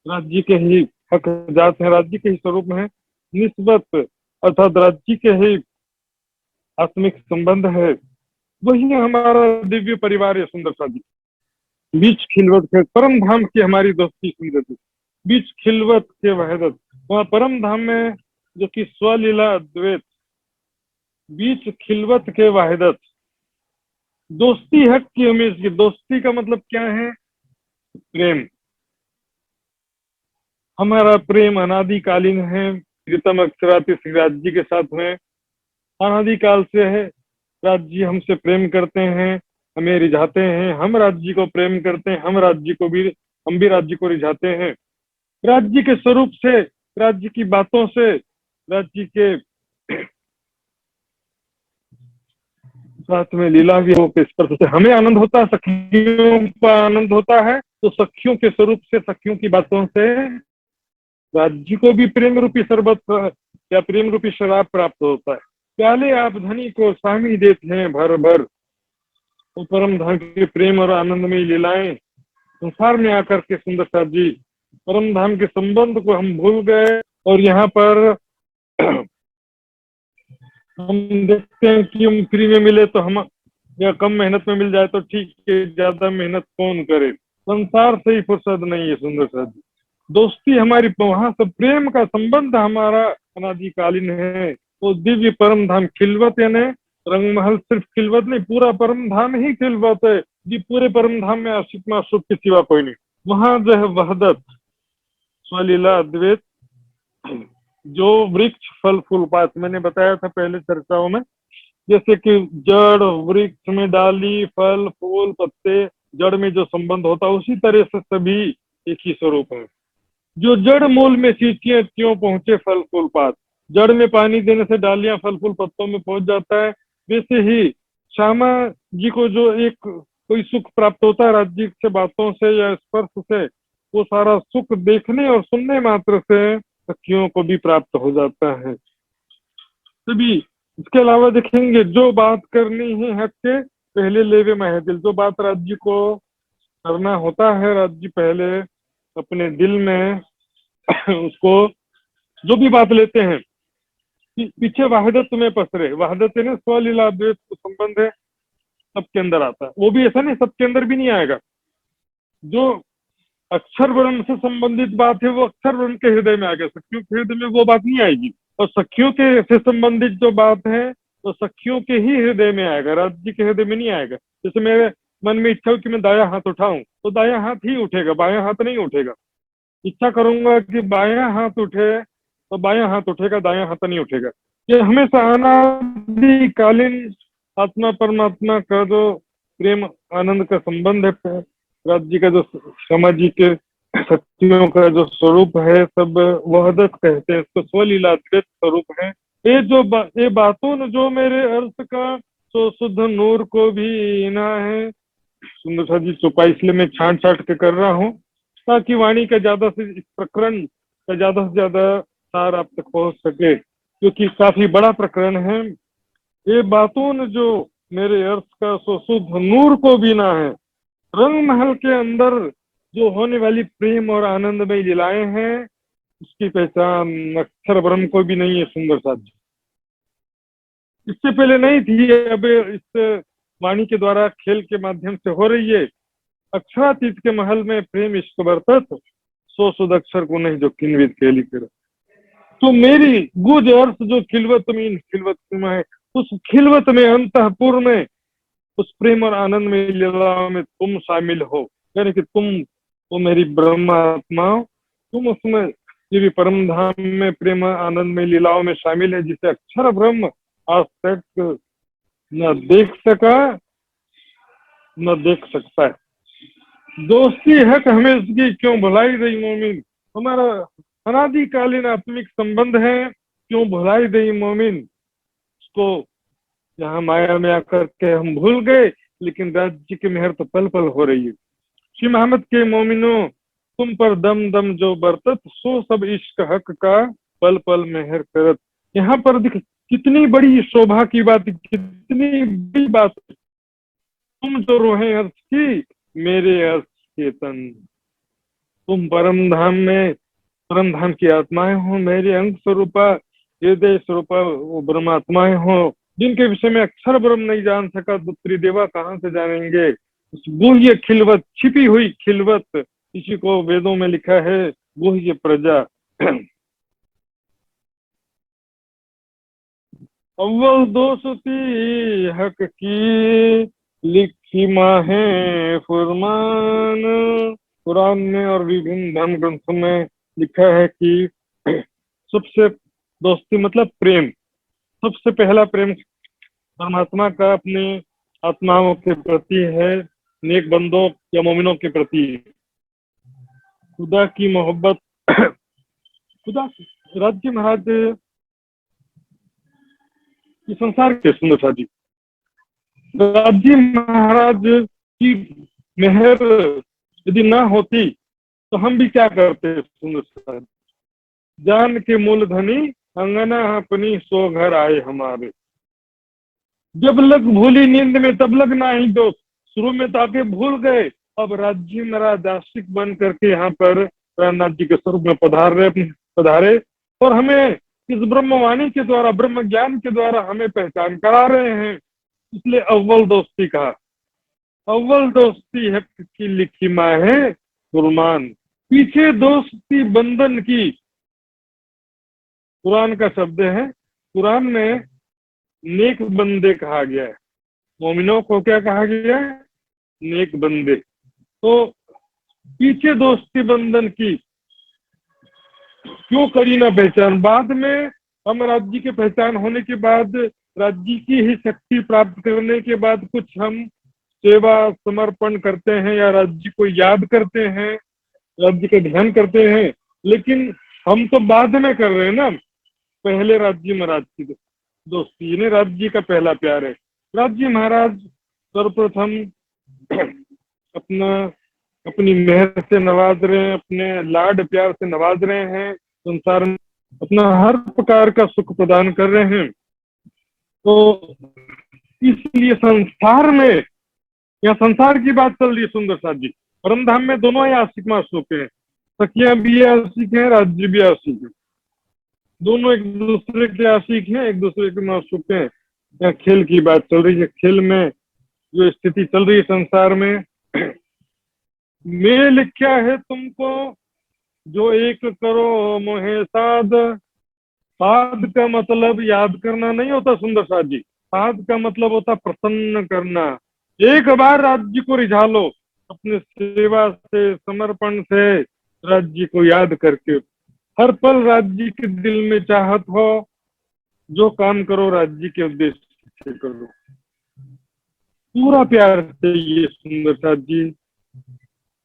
राज्य के ही हक जात है, राज्य के ही स्वरूप है, निस्बत अर्थात राज्य के ही आत्मिक संबंध है। वही हमारा दिव्य परिवार है। सुंदर साथी, बीच खिलवत के परम धाम की हमारी दोस्ती सुंदर, बीच खिलवत के वहदत, वहाँ परम धाम में जो कि स्वलीला अद्वैत, बीच खिलवत के वाहिदत, दोस्ती हक की हमेश की। दोस्ती का मतलब क्या है? प्रेम। हमारा प्रेम अनादिकालीन है, प्रीतम अक्षराती श्री राज जी के साथ में अनादिकाल से है। राज जी हमसे प्रेम करते हैं, हमें रिझाते हैं, हम राज जी को प्रेम करते हैं, हम भी राज जी को रिझाते हैं। राज जी के स्वरूप से, राज जी की बातों से, राज जी के साथ में लीला भी के स्पर्श से हमें आनंद होता है, सखियों का आनंद होता है। तो सखियों के स्वरूप से, सखियों की बातों से राज जी को भी प्रेम रूपी शरबत या प्रेम रूपी शराब प्राप्त होता है। प्याले आप धनी को स्वामी देते हैं भर भर, तो परम धाम के प्रेम और आनंदमय लीलाएं संसार में आकर के सुंदर साथ जी परम धाम के संबंध को हम भूल गए। और यहाँ पर हम देखते हैं कि हम फ्री में मिले तो हम, या कम मेहनत में मिल जाए तो ठीक है, ज्यादा मेहनत कौन करे। संसार से ही फुर्सत नहीं है सुंदर साथ जी। दोस्ती हमारी वहां से, प्रेम का संबंध हमारा अनादिकालीन है। वो दिव्य परम धाम खिलवत, यानी रंगमहल सिर्फ खिलवत नहीं, पूरा परम धाम ही खिलवत है जी। पूरे परम धाम में आशिक माशूक के सिवा कोई नहीं। वहां जो है वहदत, स्वलीला अद्वैत, जो वृक्ष फल फूल पात, मैंने बताया था पहले चर्चाओं में, जैसे कि जड़ वृक्ष में डाली फल फूल पत्ते, जड़ में जो संबंध होता है उसी तरह से सभी एक ही स्वरूप है। जो जड़ मूल में सींचिए त्यों पहुंचे फल फूल पात, जड़ में पानी देने से डालियां फल फूल पत्तों में पहुंच जाता है। वैसे ही श्यामा जी को जो एक कोई सुख प्राप्त होता है राज्य से, बातों से या स्पर्श से, वो सारा सुख देखने और सुनने मात्र से सखियों को भी प्राप्त हो जाता है। तभी इसके अलावा देखेंगे, जो बात करनी है हक के पहले लेवे महदिल, जो बात राज्य को करना होता है, राज्य पहले अपने दिल में उसको जो भी बात लेते हैं, पीछे वहदत में पसरे, वहदत है ना, स्वलीला द्वैत संबंध है, सबके अंदर आता है। वो भी ऐसा नहीं सबके अंदर भी नहीं आएगा। जो अक्षर ब्रह्म से संबंधित बात है वो अक्षर ब्रह्म के हृदय में आ गया, सखियों के हृदय में वो बात नहीं आएगी। और सखियों के से संबंधित जो बात है तो सखियों के ही हृदय में आएगा, राज्य के हृदय में नहीं आएगा। जैसे मेरे मन में इच्छा हो कि मैं दायां हाथ उठाऊं तो दायां हाथ ही उठेगा, बायां हाथ नहीं उठेगा। इच्छा करूंगा कि बायां हाथ उठे तो बायां हाथ उठेगा, दायां हाथ नहीं उठेगा। ये हमेशा अनादिकालीन आत्मा परमात्मा का जो प्रेम आनंद का संबंध है, राज्य का जो श्यामा जी के शक्तियों का जो स्वरूप है, सब वहदत कहते हैं इसको, स्वलीला अद्वैत स्वरूप है। ये बातों न जो मेरे अर्थ का तो शुद्ध नूर को भी ना है। सुंदर सा जी चुपाई इसलिए मैं छांट छाट के कर रहा हूँ ताकि वाणी का ज्यादा से, इस प्रकरण का ज्यादा से ज्यादा सार आप तक पहुंच सके, क्योंकि काफी बड़ा प्रकरण है। ये बातों न जो मेरे अर्थ का सो शुद्ध नूर को भी ना है। रंग महल के अंदर जो होने वाली प्रेम और आनंदमय लीलाएं हैं, उसकी पहचान अक्षर ब्रह्म को भी नहीं है सुंदर साथ जी। इससे पहले नहीं थी, अब इस वाणी के द्वारा खेल के माध्यम से हो रही है। अक्षरातीत के महल में प्रेम इश्क बरतत, सो सुध अक्षर को नहीं जो किन्वित खेली कर। तो मेरी गुज अर्थ जो खिलवत में, इन खिलवत में है, उस खिलवत में अंतःपुर में उस प्रेम और आनंद में लीला में तुम शामिल हो, यानी कि तुम वो मेरी ब्रह्म आत्मा, तुम उसमें ये भी परम धाम में प्रेम आनंद में लीलाओं में शामिल है, जिसे अक्षर ब्रह्म आज तक न देख सका न देख सकता है। दोस्ती है कि हमें इसकी क्यों भुलाई गई मोमिन, हमारा अनादिकालीन आत्मिक संबंध है, क्यों भुलाई गई मोमिन। उसको यहाँ माया में आकर के हम भूल गए, लेकिन राज्य की मेहर तो पल पल हो रही है। श्री मोहम्मद के मोमिनो तुम पर दम दम जो बरतत, सो सब इश्क हक का पल पल मेहर करत। यहाँ पर दिख कितनी बड़ी शोभा की बात, कितनी बड़ी बात। तुम जो रोहे अर्थ की मेरे अर्थ के तन, तुम परम धाम में परम धाम की आत्माएं हो, मेरे अंग स्वरूपा हृदय स्वरूपा वो ब्रह्मात्माएं हो, जिनके विषय में अक्षर ब्रह्म नहीं जान सका तो त्रिदेवा कहाँ से जानेंगे। उस गुह्य खिलवत, छिपी हुई खिलवत, इसी को वेदों में लिखा है गुह्य प्रजा। अव्वल दोस्ती हक की लिखी माहे फुरमान। कुरान में और विभिन्न धर्म ग्रंथों में लिखा है कि सबसे दोस्ती मतलब प्रेम, सबसे पहला प्रेम परमात्मा का अपने आत्माओं के प्रति है, नेक बंदों या मोमिनों के प्रति। खुदा की मोहब्बत खुदा राज्य महाराज की संसार के सुंदर साथी, राज्य महाराज की मेहर यदि ना होती तो हम भी क्या करते सुंदर साथी। जान के मूलधनी अंगना अपनी सो घर आए हमारे। जब लग भूली नींद में तब लग नहीं दोस्त, शुरू में ताके भूल गए, अब राज्य महाराज आशिक बन करके यहाँ पर प्राणनाथ जी के स्वरूप में पधारे और हमें इस ब्रह्मवाणी के द्वारा, ब्रह्म ज्ञान के द्वारा हमें पहचान करा रहे हैं। इसलिए अव्वल दोस्ती कहा। अव्वल दोस्ती है की लिखी माहे फुरमान, पीछे दोस्ती बंधन की। कुरान का शब्द है, कुरान में नेक बंदे कहा गया है, मोमिनों को क्या कहा गया है? नेक बंदे। तो पीछे दोस्ती बंधन की क्यों करी ना पहचान? बाद में हम राज्य की पहचान होने के बाद, राज्य की ही शक्ति प्राप्त करने के बाद कुछ हम सेवा समर्पण करते हैं या राज्य को याद करते हैं, राज्य का ध्यान करते हैं, लेकिन हम तो बाद में कर रहे हैं ना। पहले राज्य महाराज की दोस्ती, इन्हें राज्य का पहला प्यार है। राज्य महाराज सर्वप्रथम अपनी मेहर से नवाज रहे हैं, अपने लाड प्यार से नवाज रहे हैं, संसार में अपना हर प्रकार का सुख प्रदान कर रहे हैं। तो इसलिए संसार में, यहाँ संसार की बात चल रही है सुंदर साथ जी। परम धाम में दोनों ही आशिक मासूक हैं, सखियां भी आशिक हैं, राज्य भी आशिक है, दोनों एक दूसरे के आशिक हैं, एक दूसरे के मासूक हैं। यहाँ खेल की बात चल रही है, खेल में जो स्थिति चल रही है संसार में। मैं लिखा है तुमको जो एक करो मोहे साध। साध का मतलब याद करना नहीं होता सुंदर साथ जी, साध का मतलब होता प्रसन्न करना। एक बार राज्य को रिझा लो, अपने सेवा से, समर्पण से राज्य को याद करके। हर पल राज्य के दिल में चाहत हो, जो काम करो राज्य के उद्देश्य से करो। पूरा प्यार चाहिए सुंदर साथ जी,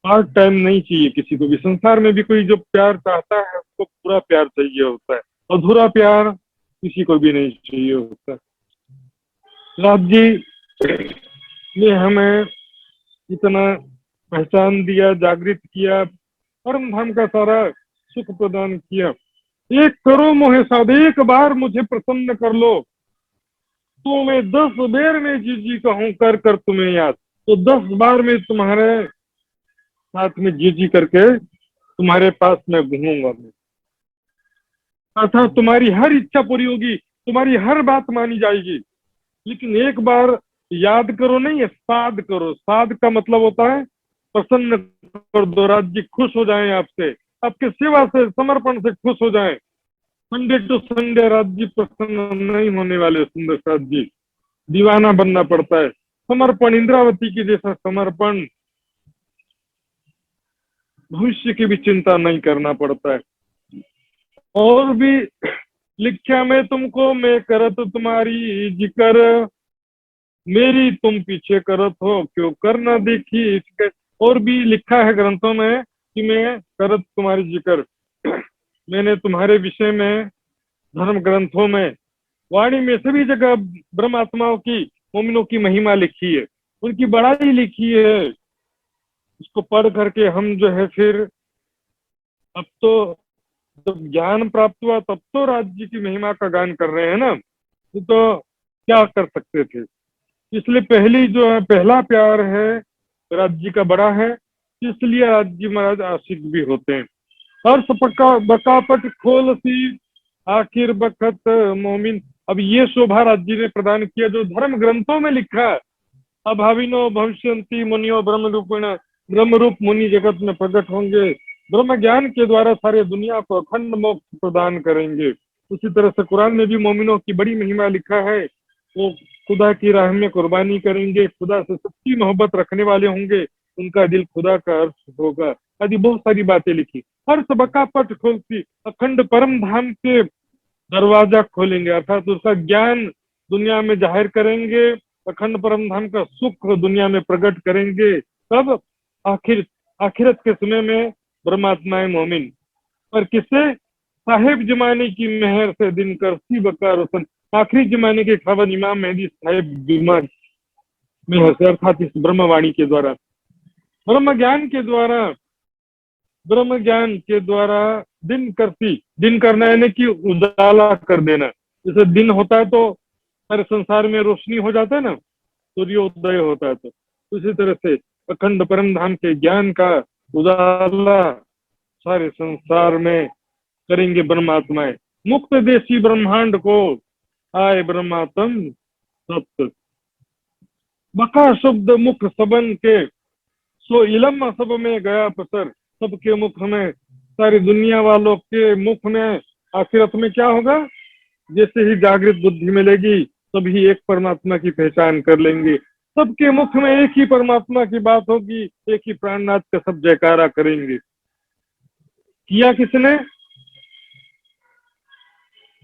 पार्ट टाइम नहीं चाहिए किसी को भी। संसार में भी कोई जो प्यार चाहता है उसको पूरा प्यार चाहिए होता है, अधूरा प्यार किसी को भी नहीं चाहिए होता। राज्य ने हमें इतना पहचान दिया, जागृत किया, परम धाम का सारा सुख प्रदान किया। एक करो मोहे साध, एक बार मुझे प्रसन्न कर लो तो मैं 10 बेर में जी जी कहूँ कर कर तुम्हें याद। तो 10 बार में तुम्हारे साथ में जी जी करके तुम्हारे पास में घूमूंगा मैं, अर्थात तुम्हारी हर इच्छा पूरी होगी, तुम्हारी हर बात मानी जाएगी। लेकिन एक बार याद करो नहीं है, साध करो। साध का मतलब होता है प्रसन्न कर दो, राज्य खुश हो जाए आपसे, आपके सेवा से, समर्पण से खुश हो जाए। संडे टू संडे राज्य प्रसन्न नहीं होने वाले सुंदर साथ जी, दीवाना बनना पड़ता है। समर्पण, इंद्रावती के जैसा समर्पण, भविष्य की भी चिंता नहीं करना पड़ता है। और भी लिखा मैं तुमको मैं करत तुम्हारी जिक्र, मेरी तुम पीछे करत हो क्यों करना देखी। और भी लिखा है ग्रंथों में कि मैं करत तुम्हारी जिक्र, मैंने तुम्हारे विषय में धर्म ग्रंथों में, वाणी में, सभी जगह ब्रह्म आत्माओं की, मोमिनों की महिमा लिखी है, उनकी बड़ाई लिखी है। इसको पढ़ करके हम जो है फिर, अब तो जब ज्ञान प्राप्त हुआ तब तो राज्य की महिमा का गान कर रहे हैं ना, तो क्या कर सकते थे। इसलिए पहली जो है, पहला प्यार है राज्य का बड़ा है, इसलिए राज्य महाराज आशिक भी होते हैं। हर्ष बकापट खोल सी आखिर बखत मोमिन। अब ये शोभा राज्य ने प्रदान किया जो धर्म ग्रंथों में लिखा है। अभाविनो भविष्यंती मुनियो ब्रह्म रूपिण, ब्रह्म रूप मुनि जगत में प्रकट होंगे, ब्रह्म ज्ञान के द्वारा सारे दुनिया को अखंड मोक्ष प्रदान करेंगे। उसी तरह से कुरान में भी मोमिनों की बड़ी महिमा लिखा है। वो खुदा की राह में कुर्बानी करेंगे, खुदा से सच्ची मोहब्बत रखने वाले होंगे, उनका दिल खुदा का अर्श होगा। आदि बहुत सारी बातें लिखी। हर सबका पट खोलती अखंड परम धाम के दरवाजा खोलेंगे, अर्थात उसका ज्ञान दुनिया में जाहिर करेंगे, अखंड परम धाम का सुख दुनिया में प्रकट करेंगे। तब आखिरत के समय में परमात्माए मोमिन और किससे? साहिब जमाने की मेहर से दिनकर सी बकार रोशन, आखिरी जमाने के खावन इमाम मेहदी साहिब जुमा मेहर से, अर्थात इस ब्रह्मवाणी के द्वारा, ब्रह्म ज्ञान के द्वारा दिन करना यानी कि उजाला कर देना। जैसे दिन होता है तो सारे संसार में रोशनी हो जाता है ना, सूर्योदय होता है तो उसी तरह से अखंड परम धाम के ज्ञान का उजाला सारे संसार में करेंगे ब्रह्मात्माएं। मुक्त देशी ब्रह्मांड को आए ब्रह्मात्म सत्य, बका शब्द मुख सबन के, सो इलम सब में गया पसर, सबके मुख में, सारी दुनिया वालों के मुख में आखिरत में क्या होगा? जैसे ही जागृत बुद्धि मिलेगी तभी एक परमात्मा की पहचान कर लेंगे। सबके मुख में एक ही परमात्मा की बात होगी, एक ही प्राणनाथ का सब जयकारा करेंगे। किया किसने?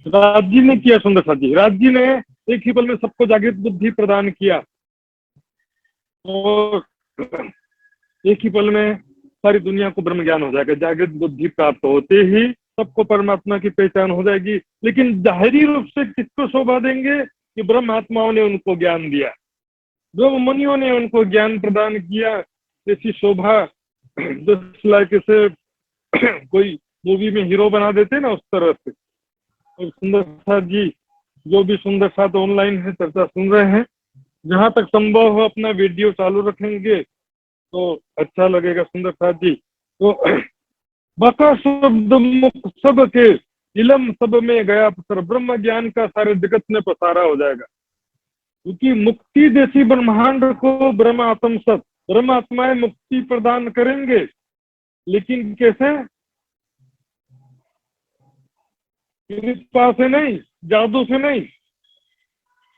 राज जी ने किया, सुंदर साथ जी। राज जी ने एक ही पल में सबको जागृत बुद्धि प्रदान किया और एक ही पल में सारी दुनिया को ब्रह्म ज्ञान हो जाएगा। जागृत बुद्धि प्राप्त होते ही सबको परमात्मा की पहचान हो जाएगी। लेकिन जाहिरी रूप से किसको शोभा देंगे? कि ब्रह्म आत्माओं ने उनको ज्ञान दिया, ब्रह्म मुनियों ने उनको ज्ञान प्रदान किया। ऐसी शोभा जिस लायक से कोई मूवी में हीरो बना देते ना, उस तरह से। और सुंदर साथ जी जो भी सुंदर साथ ऑनलाइन है चर्चा सुन रहे हैं, जहां तक संभव हो अपना वीडियो चालू रखेंगे तो अच्छा लगेगा। सुंदर साथ जी तो बका शब्द मुख सब के, इलम सब में गया पसर, ब्रह्म ज्ञान का सारे जगत में पसारा हो जाएगा। क्योंकि मुक्ति देशी ब्रह्मांड को ब्रह्म आत्माएं मुक्ति प्रदान करेंगे। लेकिन कैसे? कृपा से नहीं, जादू से नहीं,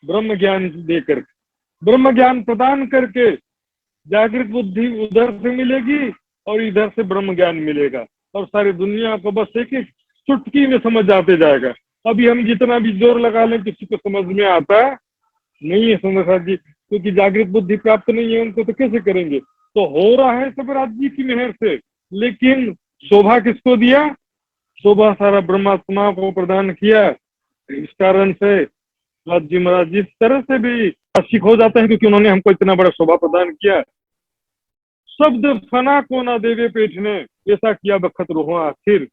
ब्रह्म ज्ञान देकर, ब्रह्म ज्ञान प्रदान करके जागृत बुद्धि उधर से मिलेगी और इधर से ब्रह्म ज्ञान मिलेगा और सारी दुनिया को बस एक एक चुटकी में समझ आते जाएगा। अभी हम जितना भी जोर लगा लें किसी को समझ में आता नहीं है सुंदर साथ जी, क्योंकि जागृत बुद्धि प्राप्त नहीं है उनको, तो कैसे करेंगे? तो हो रहा है सब राज जी की मेहर से। लेकिन शोभा किसको दिया? शोभा सारा ब्रह्मात्मा को प्रदान किया। इस कारण से राज जी महाराज जिस तरह से भी आशिक हो जाते हैं, क्योंकि उन्होंने हमको इतना बड़ा शोभा प्रदान किया। शब्द फना को ना देवे पेट ने, ऐसा किया बखत रोहो आखिर।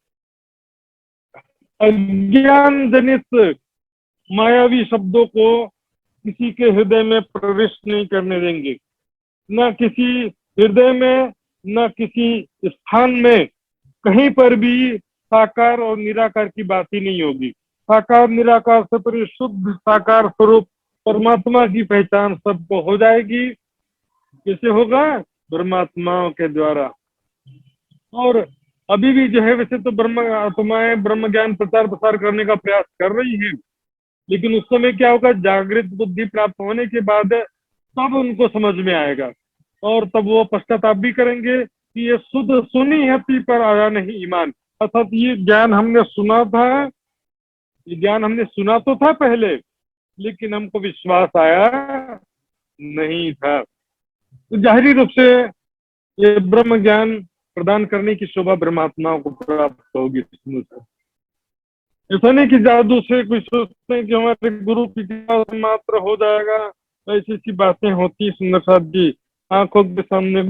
अज्ञान जनित मायावी शब्दों को किसी के हृदय में प्रविष्ट नहीं करने देंगे। न किसी हृदय में, न किसी स्थान में, कहीं पर भी साकार और निराकार की बात ही नहीं होगी। साकार निराकार से परिशुद्ध साकार स्वरूप परमात्मा की पहचान सबको हो जाएगी। कैसे होगा? ब्रह्मात्माओं के द्वारा। और अभी भी जो है वैसे तो ब्रह्म आत्माएं ब्रह्म ज्ञान प्रचार प्रसार करने का प्रयास कर रही हैं, लेकिन उस समय क्या होगा? जागृत बुद्धि प्राप्त होने के बाद तब उनको समझ में आएगा और तब वो पश्चाताप भी करेंगे कि ये शुद्ध सुनी हती पर आया नहीं ईमान। अर्थात ये ज्ञान हमने सुना था, ये ज्ञान हमने सुना तो था पहले, लेकिन हमको विश्वास आया नहीं था। तो जाहिरी रूप से ये ब्रह्म ज्ञान प्रदान करने की शोभा ब्रह्मात्माओं को प्राप्त होगी। ऐसा नहीं कि जादू से कुछ सोचते हैं कि हमारे गुरु की कृपा मात्र हो जाएगा, ऐसी ऐसी बातें होती। सुंदर साथ जी आंखों के सामने,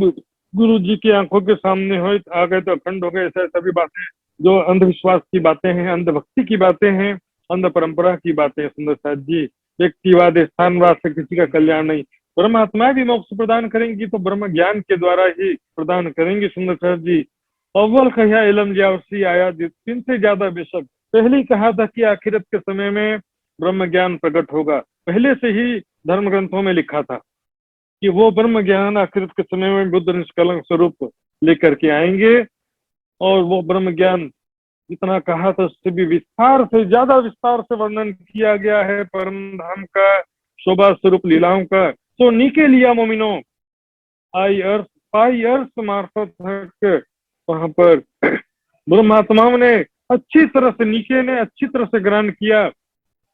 गुरु जी की आंखों के सामने हो आ गए तो अखंड हो गए, ऐसा सभी बातें जो अंधविश्वास की बातें हैं, अंधभक्ति की बातें हैं, अंध परंपरा की बातें हैं। सुंदर साथ जी व्यक्तिवाद स्थानवाद से किसी का कल्याण नहीं। परमात्मा भी मोक्ष प्रदान करेंगी तो ब्रह्म ज्ञान के द्वारा ही प्रदान करेंगे। सुंदर साथ जी अव्वल कहा इलम जावसी आया, तीन से ज्यादा बेशक पहले ही कहा था कि आखिरत के समय में ब्रह्म ज्ञान प्रकट होगा। पहले से ही धर्म ग्रंथों में लिखा था कि वो ब्रह्म ज्ञान आखिरत के समय में बुद्ध निष्कलंक स्वरूप लेकर के आएंगे और वो ब्रह्म ज्ञान जितना कहा तो उससे भी विस्तार से, ज्यादा विस्तार से वर्णन किया गया है परम धाम का, शोभा स्वरूप लीलाओं का। तो नीके लिया मोमिनो पाई अर्थ मार्फत हक, वहां पर ब्रह्मात्माओं ने अच्छी तरह से, नीचे ने अच्छी तरह से ग्रहण किया,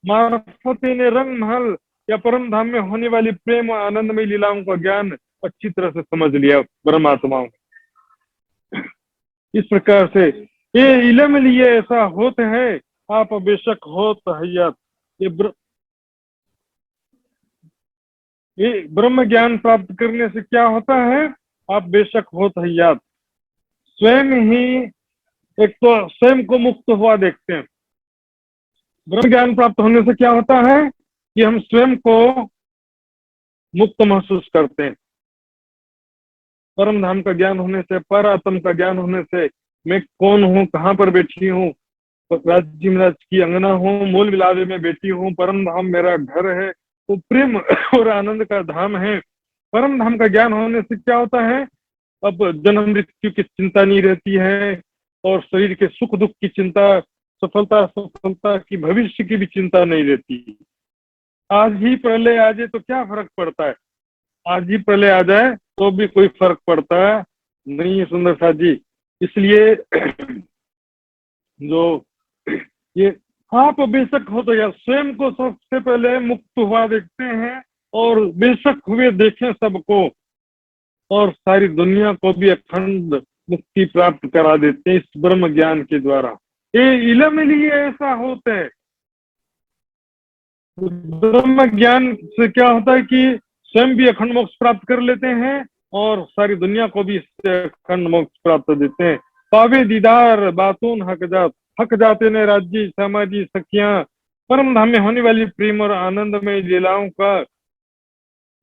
मार्फते ने रंग महल या परम धाम में होने वाली प्रेम और आनंदमय लीलाओं का ज्ञान अच्छी तरह से समझ लिया ब्रह्मात्माओं ने। इस प्रकार से ये इलम लिए ऐसा होते हैं, आप बेशक होत हयात। ये ब्रह्म ज्ञान प्राप्त करने से क्या होता है, आप बेशक होत हयात। स्वयं ही, एक तो स्वयं को मुक्त हुआ देखते हैं। ब्रह्म ज्ञान प्राप्त होने से क्या होता है कि हम स्वयं को मुक्त महसूस करते हैं। परम धाम का ज्ञान होने से, पर आत्म का ज्ञान होने से, मैं कौन हूँ, कहाँ पर बैठी हूँ, राज्य मिराज की अंगना हूँ, मूल मिलावे में बैठी हूँ, परम धाम मेरा घर है, तो प्रेम और आनंद का धाम है। परम धाम का ज्ञान होने से क्या होता है, अब जन्म मृत्यु की चिंता नहीं रहती है, और शरीर के सुख दुख की चिंता, सफलता की, भविष्य की भी चिंता नहीं रहती। आज ही प्रलय आ जाए तो क्या फर्क पड़ता है, आज ही प्रलय आ जाए तो भी कोई फर्क पड़ता है नहीं है सुंदर साथ जी। इसलिए जो ये आप बेशक हो तो या स्वयं को सबसे पहले मुक्त हुआ देखते हैं, और बेशक हुए देखें सबको, और सारी दुनिया को भी अखंड मुक्ति प्राप्त करा देते हैं इस ब्रह्म ज्ञान के द्वारा। ये इलम लिए ऐसा होता है। ब्रह्म ज्ञान से क्या होता है कि स्वयं भी अखंड मोक्ष प्राप्त कर लेते हैं, और सारी दुनिया को भी इससे अखंड मोक्ष प्राप्त देते हैं। पावे दीदार बातून हक जाते ने राज्य समाजी सखियां, परम धाम में होने वाली प्रेम और आनंदमय लीलाओं का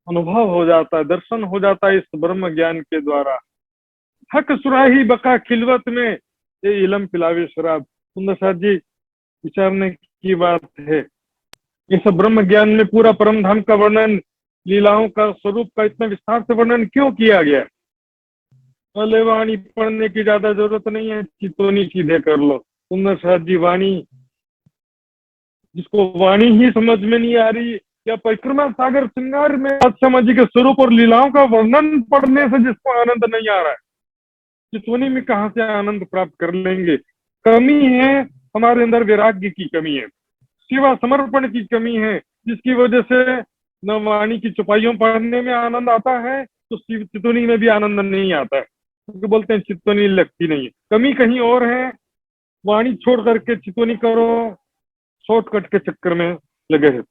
अनुभव हो जाता है, दर्शन हो जाता है इस ब्रह्म ज्ञान के द्वारा। हक सुराही बका खिलवत में, ये इलम पिलावे शराब। सुंदर साथ जी, विचारने की बात है, इस ब्रह्म ज्ञान में पूरा परम धाम का वर्णन, लीलाओं का स्वरूप का इतना विस्तार से वर्णन क्यों किया गया। भले वाणी पढ़ने की ज्यादा जरूरत नहीं है, चितौनी सीधे कर लो। सुंदर साथ जी, वाणी, जिसको वाणी ही समझ में नहीं आ रही, या परिक्रमा सागर श्रृंगार में समाज जी के स्वरूप और लीलाओं का वर्णन पढ़ने से जिसको आनंद नहीं आ रहा है, चितौनी में कहाँ से आनंद प्राप्त कर लेंगे। कमी है हमारे अंदर, वैराग्य की कमी है, सेवा समर्पण की कमी है, जिसकी वजह से न वाणी की चौपाइयों पढ़ने में आनंद आता है, तो चितौनी में भी आनंद नहीं आता है, क्योंकि बोलते हैं चितौनी लगती नहीं है। कमी कहीं और है, वाणी छोड़ करके चितौनी करो, शॉर्टकट के चक्कर में लगे हैं।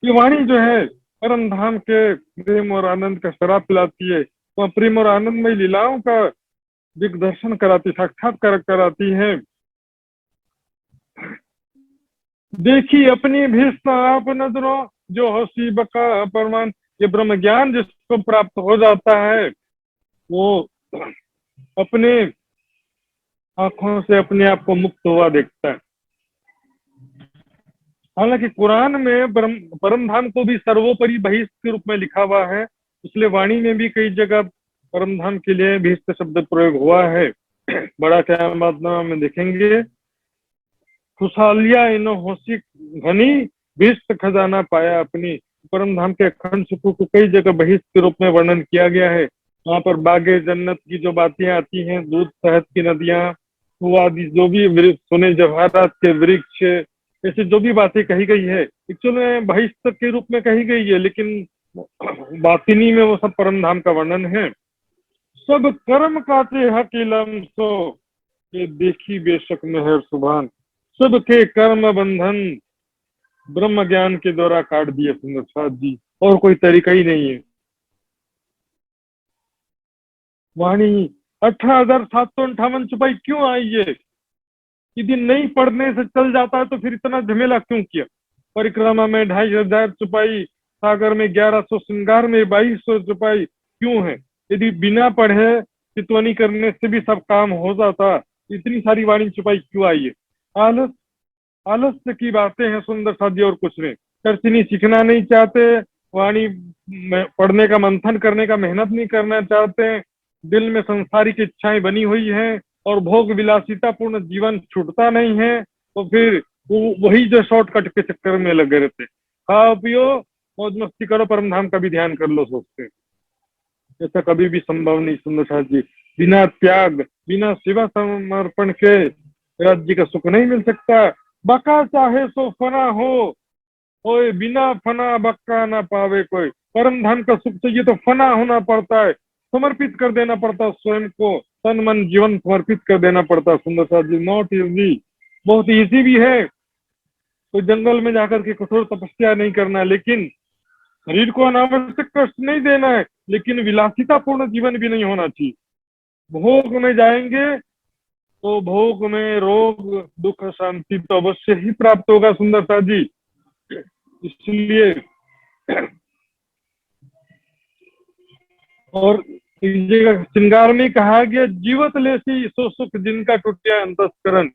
ये वाणी जो है परम धाम के प्रेम और आनंद का शराब पिलाती है, वह प्रेम और आनंदमय लीलाओं का दिग्दर्शन कराती, साक्षात्कार कराती है। देखी अपनी भीष्म आप नजरों, जो हसी बका परमान। ये ब्रह्म ज्ञान जिसको प्राप्त हो जाता है, वो अपने आंखों से अपने आप को मुक्त हुआ देखता है। हालांकि कुरान में परम धाम को भी सर्वोपरि बहिष्ठ के रूप में लिखा हुआ है, इसलिए वाणी में भी कई जगह परम धाम के लिए बहिष्ठ शब्द प्रयोग हुआ है। बड़ा क़यामतनामा में देखेंगे, खुशहालिया इन होशी घनी, बहिष्ठ खजाना पाया अपनी। परम धाम के अखंड सुखों को कई जगह बहिष्ठ के रूप में वर्णन किया गया है। वहां पर बागे जन्नत की जो बातें आती हैं, दूध शहद की नदियां, आदि जो भी वृक्ष, सोने जवाहरात के वृक्ष, ऐसे जो भी बातें कही गई है, एक्चुअल में बहिष्ठ के रूप में कही गई है, लेकिन बातिनी में वो सब परम धाम का वर्णन है। सब कर्म काटे हक इलम सो, ये देखी बेशक मेहर सुभान। सबके कर्म बंधन ब्रह्म ज्ञान के द्वारा काट दिए सुंदर साथ जी, और कोई तरीका ही नहीं है। वाणी 18,758 चुपाई क्यों आई है, यदि नहीं पढ़ने से चल जाता है तो फिर इतना झमेला क्यों किया। परिक्रमा में 2,500 चुपाई, सागर में 1100, श्रृंगार में 2200 चुपाई क्यों है। यदि बिना पढ़े चितवनी करने से भी सब काम हो जाता, इतनी सारी वाणी चुपाई क्यों आई है। आलस्य की बातें हैं सुंदर साथ जी, और कुछ नहीं। चर्चिनी सीखना नहीं चाहते, वाणी पढ़ने का मंथन करने का मेहनत नहीं करना चाहते, दिल में संसारिक इच्छाएं बनी हुई हैं, और भोग विलासिता पूर्ण जीवन छूटता नहीं है, तो फिर वही जो शॉर्टकट के चक्कर में लगे रहते, खाओ पियो मौज मस्ती करो, परम धाम का भी ध्यान कर लो सोचते। ऐसा कभी भी संभव नहीं सुंदर साथ जी। बिना त्याग, बिना सेवा समर्पण के राज्य का सुख नहीं मिल सकता। बका चाहे सो फना हो, ओए बिना फना बक्का ना पावे कोई। परम धाम का सुख चाहिए तो फना होना पड़ता है, समर्पित कर देना पड़ता है स्वयं को, तन मन जीवन समर्पित कर देना पड़ता है सुंदर साथ जी। नॉट इजी, बहुत इजी भी है तो जंगल में जाकर के कठोर तपस्या नहीं करना, लेकिन शरीर को अनावश्यक कष्ट नहीं देना है, लेकिन विलासिता पूर्ण जीवन भी नहीं होना चाहिए। भोग में जाएंगे तो भोग में रोग दुख शांति तो अवश्य ही प्राप्त होगा सुंदर साथ जी। इसलिए और इस जगह श्रृंगार में कहा गया, जीवत लेसी सो सुख जिनका टूटिया अंतस्करण।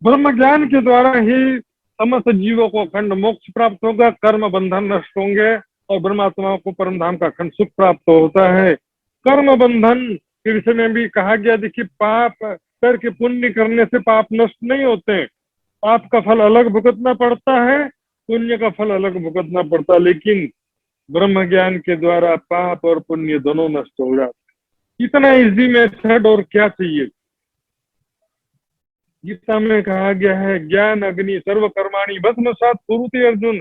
ब्रह्म ज्ञान के द्वारा ही समस्त जीवों को अखंड मोक्ष प्राप्त होगा, कर्म बंधन नष्ट होंगे और ब्रह्मात्माओं को परम धाम का अखंड सुख प्राप्त होता है। कर्म बंधन के विषय में भी कहा गया, देखिए पाप करके पुण्य करने से पाप नष्ट नहीं होते, पाप का फल अलग भुगतना पड़ता है, पुण्य का फल अलग भुगतना पड़ता है, लेकिन ब्रह्म ज्ञान के द्वारा पाप और पुण्य दोनों नष्ट हो जाते। इतना इजी मेथड और क्या चाहिए। गीता में कहा गया है, ज्ञान अग्नि सर्व कर्माणि भस्मसात कुरुते अर्जुन।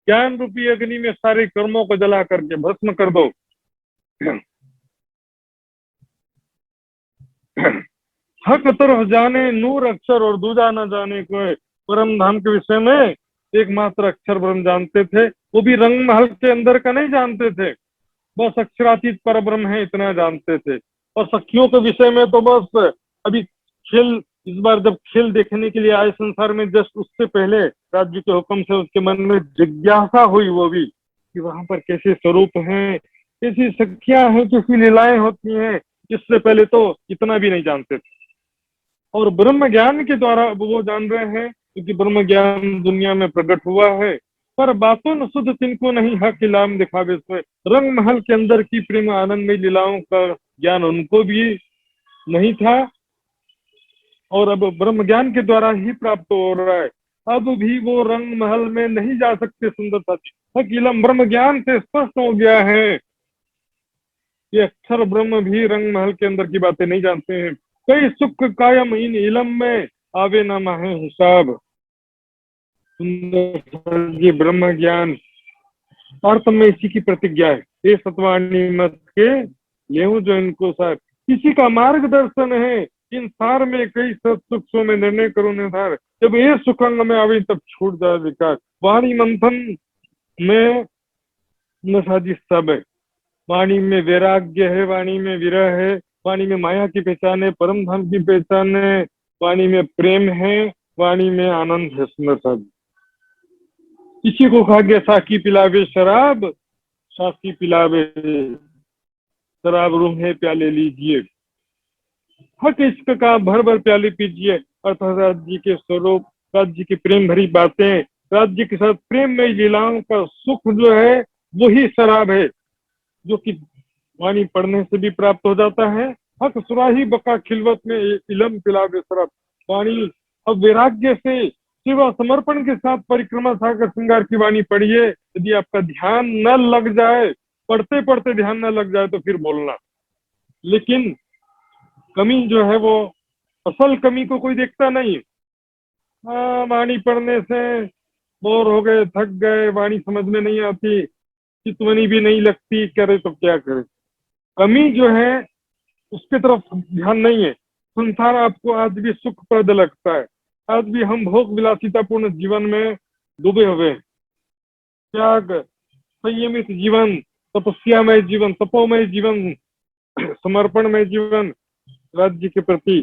ज्ञान रूपी अग्नि में सारे कर्मों को जला करके भस्म कर दो। हक तरफ जाने नूर अक्षर और दूजा न जाने कोई। परम धाम के विषय में एकमात्र अक्षर ब्रह्म जानते थे, वो भी रंग महल के अंदर का नहीं जानते थे, बस अक्षरातीत पर ब्रह्म है इतना जानते थे। और सखियों के विषय में तो बस अभी खेल, इस बार जब खेल देखने के लिए आए संसार में, जस्ट उससे पहले राज्य के हुक्म से उसके मन में जिज्ञासा हुई, वो भी कि वहां पर कैसे स्वरूप हैं, कैसी सखियां हैं, कैसी लीलाएं होती हैं, इससे पहले तो इतना भी नहीं जानते थे। और ब्रह्म ज्ञान के द्वारा वो जान रहे हैं, क्योंकि ब्रह्म ज्ञान दुनिया में प्रकट हुआ है। पर बातों न शुद्ध तिनको नहीं हक इलाम दिखावे से। रंग महल के अंदर की प्रेम आनंद में लीलाओं का ज्ञान उनको भी नहीं था, और अब ब्रह्म ज्ञान के द्वारा ही प्राप्त हो रहा है। अब भी वो रंग महल में नहीं जा सकते सुंदर साथी, हक इलम ब्रह्म ज्ञान से स्पष्ट हो गया है। ये अक्षर ब्रह्म भी रंग महल के अंदर की बातें नहीं जानते हैं। कई सुख कायम इन इलम में आवे न माहे हिसाब। सुंदर ये ब्रह्म ज्ञान अर्थ में इसी की प्रतिज्ञा है, ये सतवाणी मत के लेहूं जो इनको सार। किसी का मार्गदर्शन है इन सार में कई सत सुखों में निर्णय करो निर्धार। जब ये सुखंग में आवे तब छूट जाए विकार। वाणी मंथन में नशाजी सब है, वाणी में वैराग्य है, वाणी में विरह है, वाणी में माया की पहचान है, परम धाम की पहचान है, वाणी में प्रेम है, वाणी में आनंद है। सुंदर साहब, किसी को खा गया साकी पिलावे शराब, साकी पिलावे शराब रूम है प्याले लीजिए। हक इश्क का भर भर प्याले पीजिए। अर्थात राज्य के स्वरूप, राज्य की प्रेम भरी बातें, राज्य के साथ प्रेम में लीलाओं का सुख जो है वही शराब है, जो कि वाणी पढ़ने से भी प्राप्त हो जाता है। हक सुराही बका खिलवत में इलम पिलावे शराब। वाणी अब वैराग्य से सेवा समर्पण के साथ परिक्रमा सागर श्रृंगार की वाणी पढ़िए। यदि आपका ध्यान न लग जाए, पढ़ते पढ़ते ध्यान न लग जाए तो फिर बोलना। लेकिन कमी जो है वो असल कमी को कोई देखता नहीं है। वाणी पढ़ने से बोर हो गए, थक गए, वाणी समझ में नहीं आती, चितवनी भी नहीं लगती, करे तो क्या करे। कमी जो है उसके तरफ ध्यान नहीं है। संसार आपको आज भी सुखप्रद लगता है, आज भी हम भोग विलासितापूर्ण जीवन में डूबे हुए हैं। त्याग, संयमित जीवन, तपस्यामय जीवन, तपोमय जीवन, समर्पणमय जीवन, राज्य के प्रति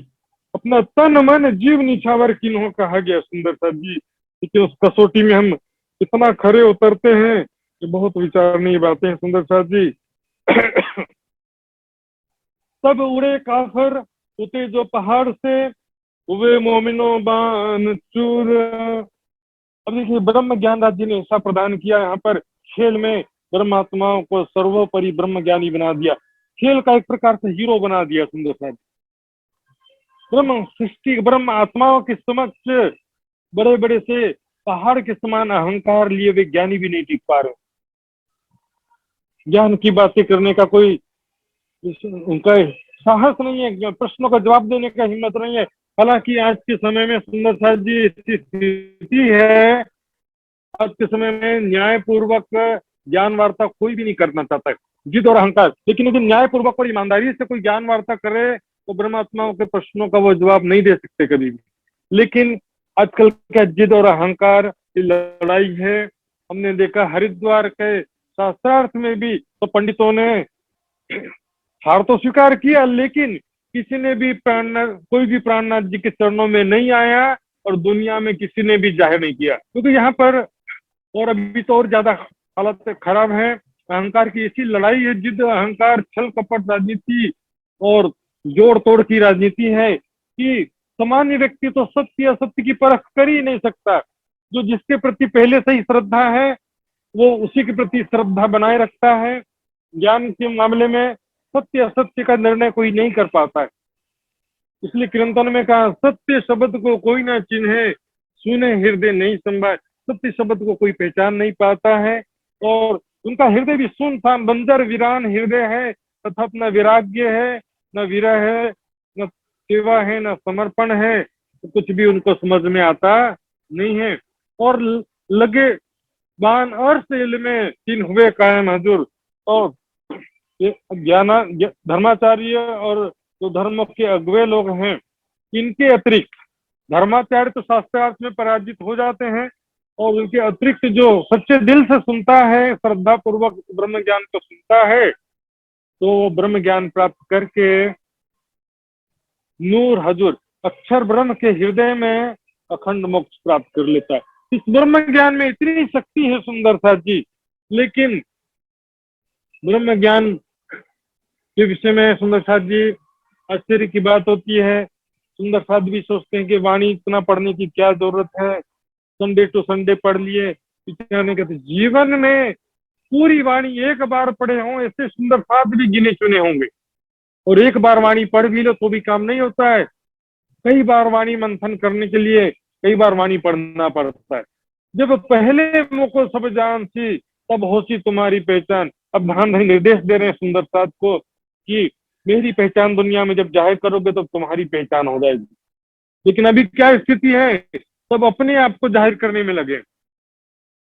अपना तन मन जीव निछावर किन्हों कहा गया सुंदर साहब जी। क्योंकि उस कसौटी में हम इतना खरे उतरते हैं कि बहुत विचारणीय बातें हैं सुंदर साहब जी। तब उड़े काफर उते जो पहाड़ से, हुए मोमिनो बान चूर। अब देखिए ब्रह्म ज्ञान राज्य ने ऐसा प्रदान किया, यहाँ पर खेल में ब्रह्मात्माओं को सर्वोपरि ब्रह्म ज्ञानी बना दिया, खेल का एक प्रकार से हीरो बना दिया सुंदर साहब। ब्रह्म सृष्टि ब्रह्म आत्माओं के समक्ष बड़े बड़े से पहाड़ के समान अहंकार लिए वे ज्ञानी भी नहीं टिक पा रहे। ज्ञान की बातें करने का कोई उनका साहस नहीं है, प्रश्नों का जवाब देने का हिम्मत नहीं है। हालांकि आज के समय में सुंदर साथ जी ऐसी स्थिति है, आज के समय में न्यायपूर्वक ज्ञान वार्ता कोई भी नहीं करना चाहता है, जिद और अहंकार। लेकिन यदि न्यायपूर्वक और ईमानदारी से कोई ज्ञान वार्ता करे तो ब्रह्मात्माओं के प्रश्नों का वो जवाब नहीं दे सकते कभी भी। लेकिन आजकल क्या जिद और अहंकार की लड़ाई है। हमने देखा हरिद्वार के शास्त्रार्थ में भी तो पंडितों ने हार तो स्वीकार किया, लेकिन किसी ने भी कोई भी प्राणनाथ जी के चरणों में नहीं आया और दुनिया में किसी ने भी जाहिर नहीं किया, क्योंकि यहाँ पर और अभी तो और ज्यादा हालत खराब है। अहंकार की ऐसी लड़ाई है, जिद अहंकार छल कपट राजनीति और जोड़ तोड़ की राजनीति है कि सामान्य व्यक्ति तो सत्य असत्य की परख कर ही नहीं सकता। जो जिसके प्रति पहले से ही श्रद्धा है वो उसी के प्रति श्रद्धा बनाए रखता है। ज्ञान के मामले में सत्य असत्य का निर्णय कोई नहीं कर पाता है। इसलिए कीर्तन में कहा, सत्य शब्द को कोई ना चिन्हे, सुने हृदय नहीं संभाए। सत्य शब्द को कोई पहचान नहीं पाता है और उनका हृदय भी सुनसान बंजर वीरान हृदय है, तथा न वैराग्य है, न विरह है, न सेवा है, न समर्पण है, तो कुछ भी उनको समझ में आता नहीं है। और लगे बान अर्श में तीन हुए कायम हजूर। और ज्ञान धर्माचार्य और जो धर्म के अगुवे लोग हैं, इनके अतिरिक्त धर्माचार्य तो शास्त्रार्थ में पराजित हो जाते हैं और उनके अतिरिक्त जो सच्चे दिल से सुनता है, श्रद्धा पूर्वक ब्रह्म ज्ञान को सुनता है, तो वो ब्रह्म ज्ञान प्राप्त करके नूर हजूर अक्षर ब्रह्म के हृदय में अखंड मोक्ष प्राप्त कर लेता है। इस ब्रह्म ज्ञान में इतनी शक्ति है सुंदर साथ जी, लेकिन ब्रह्म ज्ञान के विषय में सुंदर साथ जी आश्चर्य की बात होती है। सुंदर साथ भी सोचते हैं कि वाणी इतना पढ़ने की क्या जरूरत है, संडे टू संडे पढ़ लिए। कहते जीवन में पूरी वाणी एक बार पढ़े हों ऐसे सुंदर साथ भी गिने चुने होंगे, और एक बार वाणी पढ़ भी लो तो भी काम नहीं होता है। कई बार वाणी मंथन करने के लिए कई बार वाणी पढ़ना पड़ता है। जब पहले मुझको सब जान सी तब होसी तुम्हारी पहचान। अब भान निर्देश दे रहे हैं सुंदर साथ को कि मेरी पहचान दुनिया में जब जाहिर करोगे तो तुम्हारी पहचान हो जाएगी। लेकिन अभी क्या स्थिति है, सब अपने आप को जाहिर करने में लगे।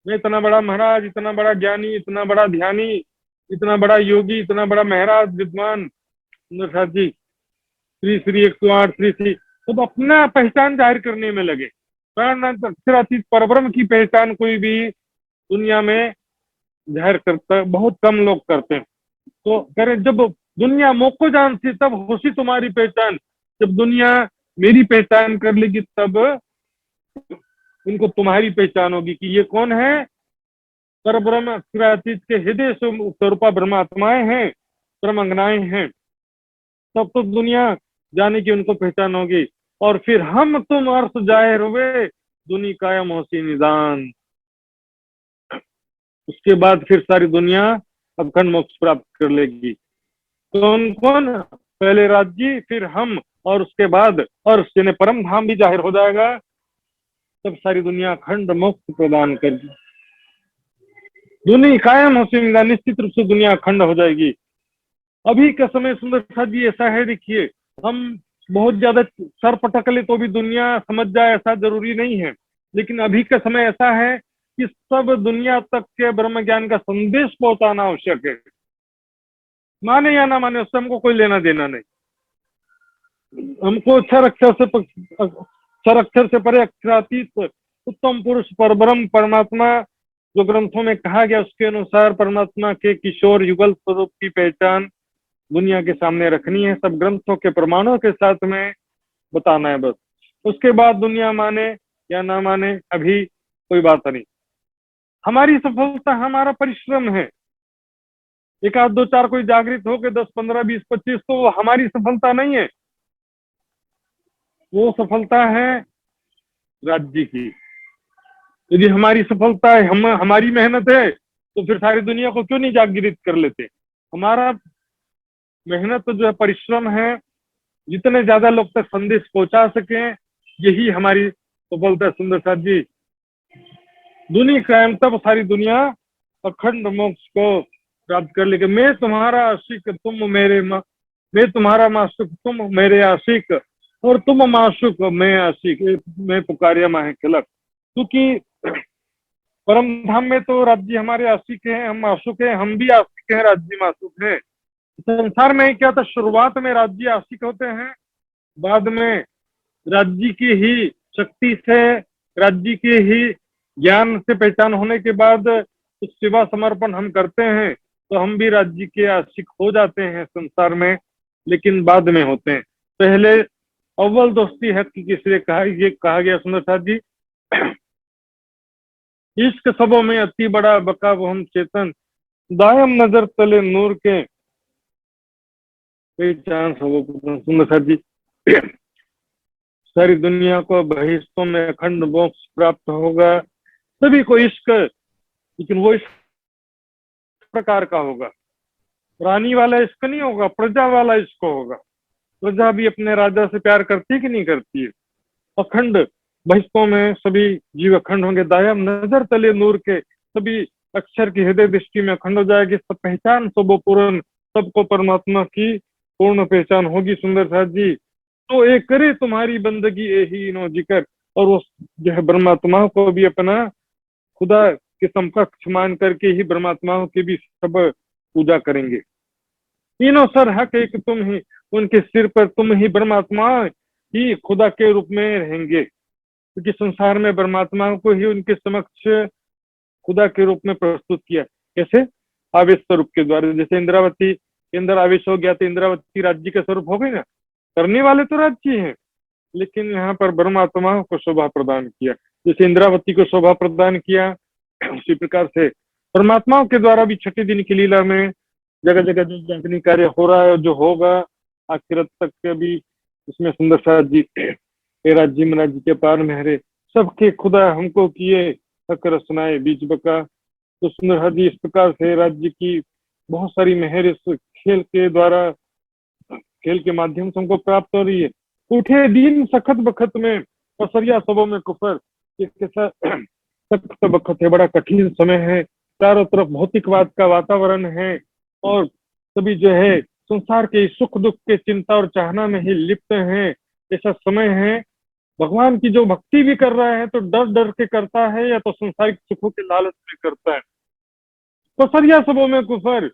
मैं इतना बड़ा महाराज, इतना बड़ा ज्ञानी, इतना बड़ा ध्यानी, इतना बड़ा योगी, इतना बड़ा महाराज विद्वान सुंदर साथ जी, श्री श्री 108 श्री श्री, सब अपना पहचान जाहिर करने में लगे। अक्षरातीत परब्रह्म की पहचान कोई भी दुनिया में जाहिर करता है, बहुत कम लोग करते हैं। तो करें, जब दुनिया मोको जानती तब होशी तुम्हारी पहचान। जब दुनिया मेरी पहचान कर लेगी तब उनको तुम्हारी पहचान होगी कि ये कौन है। परब्रह्म अक्षरातीत के हृदय स्वरूपा ब्रह्मात्माएं हैं, ब्रह्मंगनाएं हैं, तब तो दुनिया जाने की उनको पहचान होगी। और फिर हम तुम अर्थ जाहिर हुए, दुनिया कायम होशी निदान। उसके बाद फिर सारी दुनिया अखंड मोक्ष प्राप्त कर लेगी। कौन कौन? पहले राज्य, फिर हम, और उसके बाद और परम धाम भी जाहिर हो जाएगा। तब सारी दुनिया अखंड मोक्ष प्रदान करेगी। दुनिया कायम होशी निदान, निश्चित रूप से दुनिया अखंड हो जाएगी। अभी का समय सुंदर साथ जी ऐसा है, देखिए हम बहुत ज्यादा सर पटक ले तो भी दुनिया समझ जाए ऐसा जरूरी नहीं है। लेकिन अभी का समय ऐसा है कि सब दुनिया तक के ब्रह्म ज्ञान का संदेश पहुंचाना आवश्यक है। माने या ना माने उससे हमको कोई लेना देना नहीं। हमको अक्षर से परे अक्षरातीत उत्तम पुरुष परब्रह्म परमात्मा जो ग्रंथों में कहा गया उसके अनुसार परमात्मा के किशोर युगल स्वरूप की पहचान दुनिया के सामने रखनी है। सब ग्रंथों के प्रमाणों के साथ में बताना है बस। उसके बाद दुनिया माने या ना माने अभी कोई बात नहीं। हमारी सफलता हमारा परिश्रम है। एक आध दो चार कोई जागृत हो के 10, 15, 20, 25 तो वो हमारी सफलता नहीं है। वो सफलता है राज्य की। यदि हमारी सफलता है, हमारी मेहनत है, तो फिर सारी दुनिया को क्यों नहीं जागृत कर लेते। हमारा मेहनत जो है, परिश्रम है, जितने ज्यादा लोग तक संदेश पहुंचा सके, यही हमारी सफलता है सुंदर साथ जी। दुनिया कायम तब सारी दुनिया अखंड मोक्ष को प्राप्त कर लेगी। मैं तुम्हारा आशिक तुम मेरे मैं तुम्हारा माशुक तुम मेरे आशिक, और तुम माशुक मैं आशिक, मैं पुकारिया माहे खिलक। क्योंकि परम धाम में तो राज्य हमारे आशिक हैं, हम आशिक हैं, हम भी आशिक हैं, राज्य माशुक है। संसार में क्या था, शुरुआत में राज्य आशिक होते हैं, बाद में राज्य की ही शक्ति से, राज्य की ही ज्ञान से पहचान होने के बाद कुछ सेवा समर्पण हम करते हैं तो हम भी राज्य के आशिक हो जाते हैं संसार में, लेकिन बाद में होते हैं। पहले अव्वल दोस्ती है कि किसी ये कहा गया सुंदर साथ जी, इश्क सबों में अति बड़ा बका वो हम चेतन, दायम नजर तले नूर के पहचान सबों को। सुंदर साथ जी, सारी दुनिया को बहिष्टों में अखंड मोक्ष प्राप्त होगा, सभी को इश्क, लेकिन वो इस प्रकार का होगा, रानी वाला इश्क नहीं होगा, प्रजा वाला इश्क होगा। प्रजा भी अपने राजा से प्यार करती है कि नहीं करती है। अखंड बहिष्टों में सभी जीव अखंड होंगे, दायम नजर तले नूर के, सभी अक्षर की हृदय दृष्टि में अखंड हो जाएगी, सब पहचान सबो पूर्ण, सबको परमात्मा की पूर्ण पहचान होगी। सुंदर साथ जी, तो एक करे तुम्हारी बंदगी यही नो जिक्र, और वो जो है ब्रह्मात्मा को भी अपना खुदा के समकक्ष मान करके ही ब्रह्मात्माओं की भी सब पूजा करेंगे। तीनों सर हक एक तुम ही, उनके सिर पर तुम ही ब्रह्मात्मा ही खुदा के रूप में रहेंगे, क्योंकि संसार में परमात्मा को ही उनके समक्ष खुदा के रूप में प्रस्तुत किया। कैसे? आवेश स्वरूप के द्वारा। जैसे इंद्रावती के अंदर आवेश हो गया तो इंद्रावती राज्य का स्वरूप हो गई ना, करने वाले तो राज्य हैं, लेकिन यहाँ पर परमात्मा को शोभा प्रदान किया। जैसे इंद्रावती को शोभा प्रदान किया, उसी प्रकार से परमात्माओं के द्वारा भी छठे दिन की लीला में जगह जगह जो अग्नि कार्य हो रहा है, जो होगा आखिरत तक के भी, उसमें सुंदर साथ जी हे राज्य में राज्य के पार मेहरे, सबके खुदा हमको किए हक रसनाए बीच बका। तो सुंदर साथ जी इस प्रकार से राज्य की बहुत सारी मेहर इस खेल के द्वारा, खेल के माध्यम से हमको प्राप्त हो रही है। उठे दिन सखत बखत में पसरिया सबों में कुफर, कैसा सख्त बखत है, बड़ा कठिन समय है, चारों तरफ भौतिकवाद का वातावरण है और सभी जो है संसार के सुख दुख के चिंता और चाहना में ही लिप्त हैं। ऐसा समय है, भगवान की जो भक्ति भी कर रहा है तो डर डर के करता है या तो संसारिक सुखों के लालच में करता है। पसरिया सबों में कुफर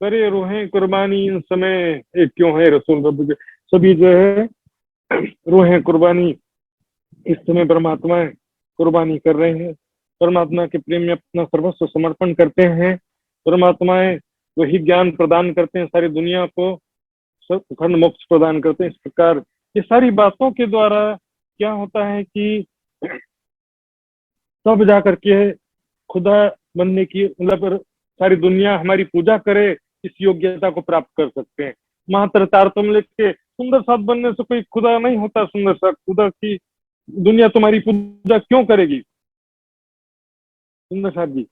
करे रोहें कुर्बानी इन समय एक क्यों है रसूल रब, सभी जो है रोहें कुर्बानी इस समय परमात्मा कुर्बानी कर रहे हैं, परमात्मा के प्रेम में अपना सर्वस्व समर्पण करते हैं। परमात्माएं वही ज्ञान प्रदान करते हैं सारी दुनिया को, अखंड मोक्ष प्रदान करते हैं। इस प्रकार ये सारी बातों के द्वारा क्या होता है कि तब जाकर के खुदा बनने की, मतलब सारी दुनिया हमारी पूजा करे, इस योग्यता को प्राप्त कर सकते हैं। मात्र तारतम्य के सुंदर साथ बनने से कोई खुदा नहीं होता। सुंदर साथ खुदा की दुनिया तुम्हारी पूजा क्यों करेगी? सुंदर साथ जी,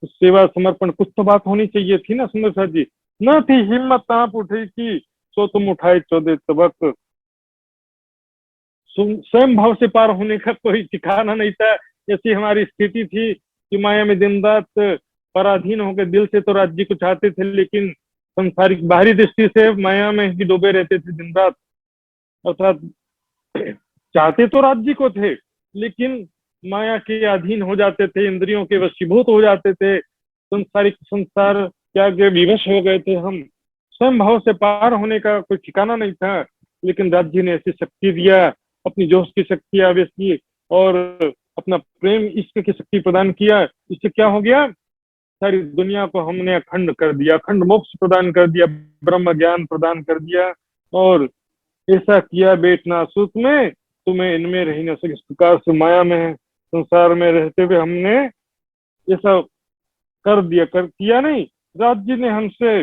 सेवा समर्पण कुछ तो बात होनी चाहिए थी ना। सुंदर साथ जी, न थी हिम्मत आप उठे की सो तुम उठाए 14 तबक, स्वयं भाव से पार होने का कोई ठिकाना नहीं था। ऐसी हमारी स्थिति थी कि माया में दिन रात पराधीन हो गए। दिल से तो राज्य को चाहते थे, लेकिन संसारिक बाहरी दृष्टि से माया में ही डूबे रहते थे दिन रात। अर्थात चाहते तो राज्य को थे, लेकिन माया के अधीन हो जाते थे, इंद्रियों के वशीभूत हो जाते थे, संसारिक संसार त्याग के विवश हो गए थे हम। स्वयं भाव से पार होने का कोई ठिकाना नहीं था, लेकिन राज्य ने ऐसी शक्ति दिया, अपनी जोश की शक्ति आवेश की और अपना प्रेम इश्क की शक्ति प्रदान किया। इससे क्या हो गया, सारी दुनिया को हमने अखंड कर दिया, अखंड मोक्ष प्रदान कर दिया, ब्रह्म ज्ञान प्रदान कर दिया। और ऐसा किया बेटना सूत में तुम्हें इनमें रही न सके। इस प्रकार से माया में संसार में रहते हुए हमने ऐसा कर दिया, कर किया नहीं, राज्य ने हमसे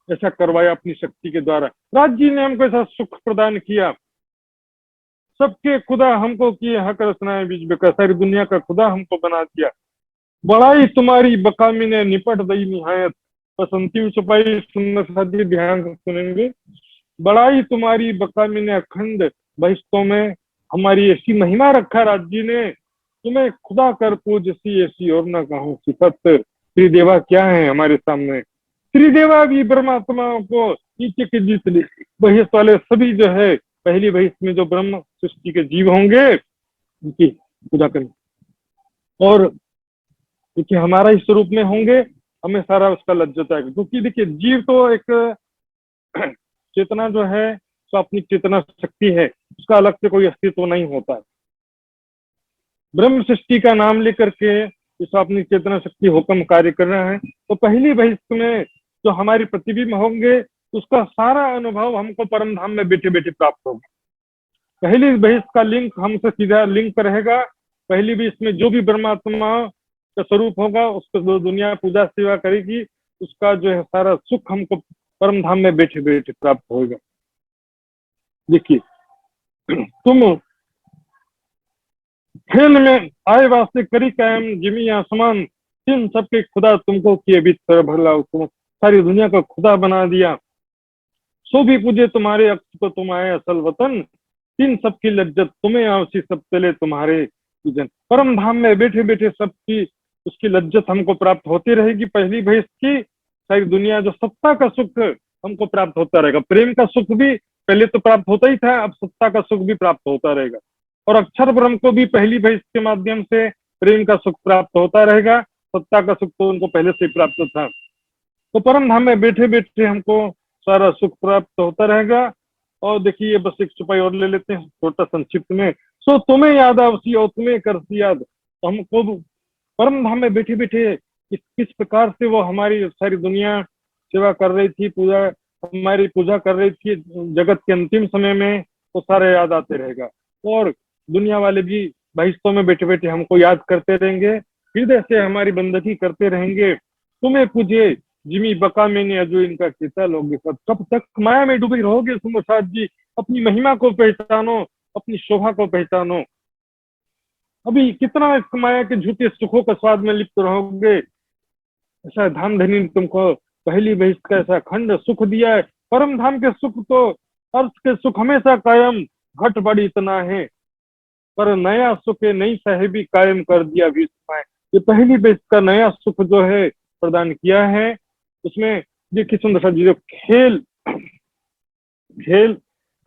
ऐसा करवाया अपनी शक्ति के द्वारा। राज्य ने हमको ऐसा सुख प्रदान किया, सबके खुदा हमको किए हक रचनाएं बीच बेका, सारी दुनिया का खुदा हमको बना दिया। बड़ाई तुम्हारी बकामी ने निपट दई निहायत, बस अंतिम चौपाई सुंदर साथी ध्यान से सुनेंगे। बड़ाई तुम्हारी बकामी ने अखंड बहिश्तों में, हमारी ऐसी महिमा रखा राज्य ने, तुम्हें खुदा कर पूज ऐसी और ना कहूँ सिफत। त्रिदेवा क्या है हमारे सामने, त्रिदेवा भी ब्रह्मात्माओं को नीचे के जीत ली। बहिष्ठ वाले सभी जो है पहली बहिष्ठ में जो ब्रह्म सृष्टि के जीव होंगे उनकी पूजा करें, और क्योंकि हमारा ही स्वरूप में होंगे हमें सारा उसका लज्जत आएगा। क्योंकि देखिए जीव तो एक चेतना जो है तो अपनी चेतना शक्ति है, उसका अलग से कोई अस्तित्व नहीं होता है। ब्रह्म सृष्टि का नाम लेकर के इस अपनी चेतना शक्ति हुक्म कार्य कर रहा है, तो पहली बहिष्ठ में जो हमारी प्रतिबिंब होंगे उसका सारा अनुभव हमको परम धाम में बैठे बैठे प्राप्त होगा। पहली बहिष्ठ का लिंक हमसे सीधा लिंक रहेगा। पहली बहिष्ठ में जो भी ब्रह्मात्मा का स्वरूप होगा उसको जो दुनिया पूजा सेवा करेगी उसका जो है सारा सुख हमको परम धाम में बैठे बैठे प्राप्त होगा। देखिए तुम खेल में आए वास्ते करी कायम जिमी आसमान, तीन सबके खुदा तुमको किए बिस्तर भला, तुम सारी दुनिया का खुदा बना दिया। सो भी पूजे तुम्हारे अक्ष को तुम आए असल वतन, तीन सबकी लज्जत तुम्हें आवसी सब चले तुम्हारे पूजन। परम धाम में बैठे बैठे सबकी उसकी लज्जत हमको प्राप्त होती रहेगी। पहली भैंस की सारी दुनिया जो सत्ता का सुख हमको प्राप्त होता रहेगा। प्रेम का सुख भी पहले तो प्राप्त होता ही था, अब सत्ता का सुख भी प्राप्त होता रहेगा। और अक्षर ब्रह्म को भी पहली भैंस के माध्यम से प्रेम का सुख प्राप्त होता रहेगा। सत्ता का सुख तो उनको पहले से प्राप्त था। तो परम धाम में बैठे बैठे हमको सारा सुख प्राप्त होता रहेगा। और देखिए बस एक चौपाई और ले लेते हैं छोटा संक्षिप्त में। सो तुम्हें याद आवसी और तुम्हें करती याद। तो हमको परम धाम में बैठे बैठे किस प्रकार से वो हमारी सारी दुनिया सेवा कर रही थी, पूजा हमारी पूजा कर रही थी जगत के अंतिम समय में, तो सारे याद आते रहेगा। और दुनिया वाले भी बहिश्तों में बैठे बैठे हमको याद करते रहेंगे, हृदय से हमारी बंदगी करते रहेंगे। तुम्हें पूजे जिमी बका मैंने अजो इनका किता लोगे सब। कब तक माया में डूबे रहोगे सुंदर साथ जी? अपनी महिमा को पहचानो, अपनी शोभा को पहचानो। अभी कितना इस माया के झूठे सुखों का स्वाद में लिप्त रहोगे। ऐसा धाम धनी ने तुमको पहली बहिष्ठ का ऐसा खंड सुख दिया है। परम धाम के सुख तो अर्थ के सुख हमेशा कायम, घट बड़ी इतना है पर नया सुख नई साहेबी कायम कर दिया विश्व में। ये पहली बहिष्ठ का नया सुख जो है प्रदान किया है। उसमें देखिए सुंदर सा जी जो खेल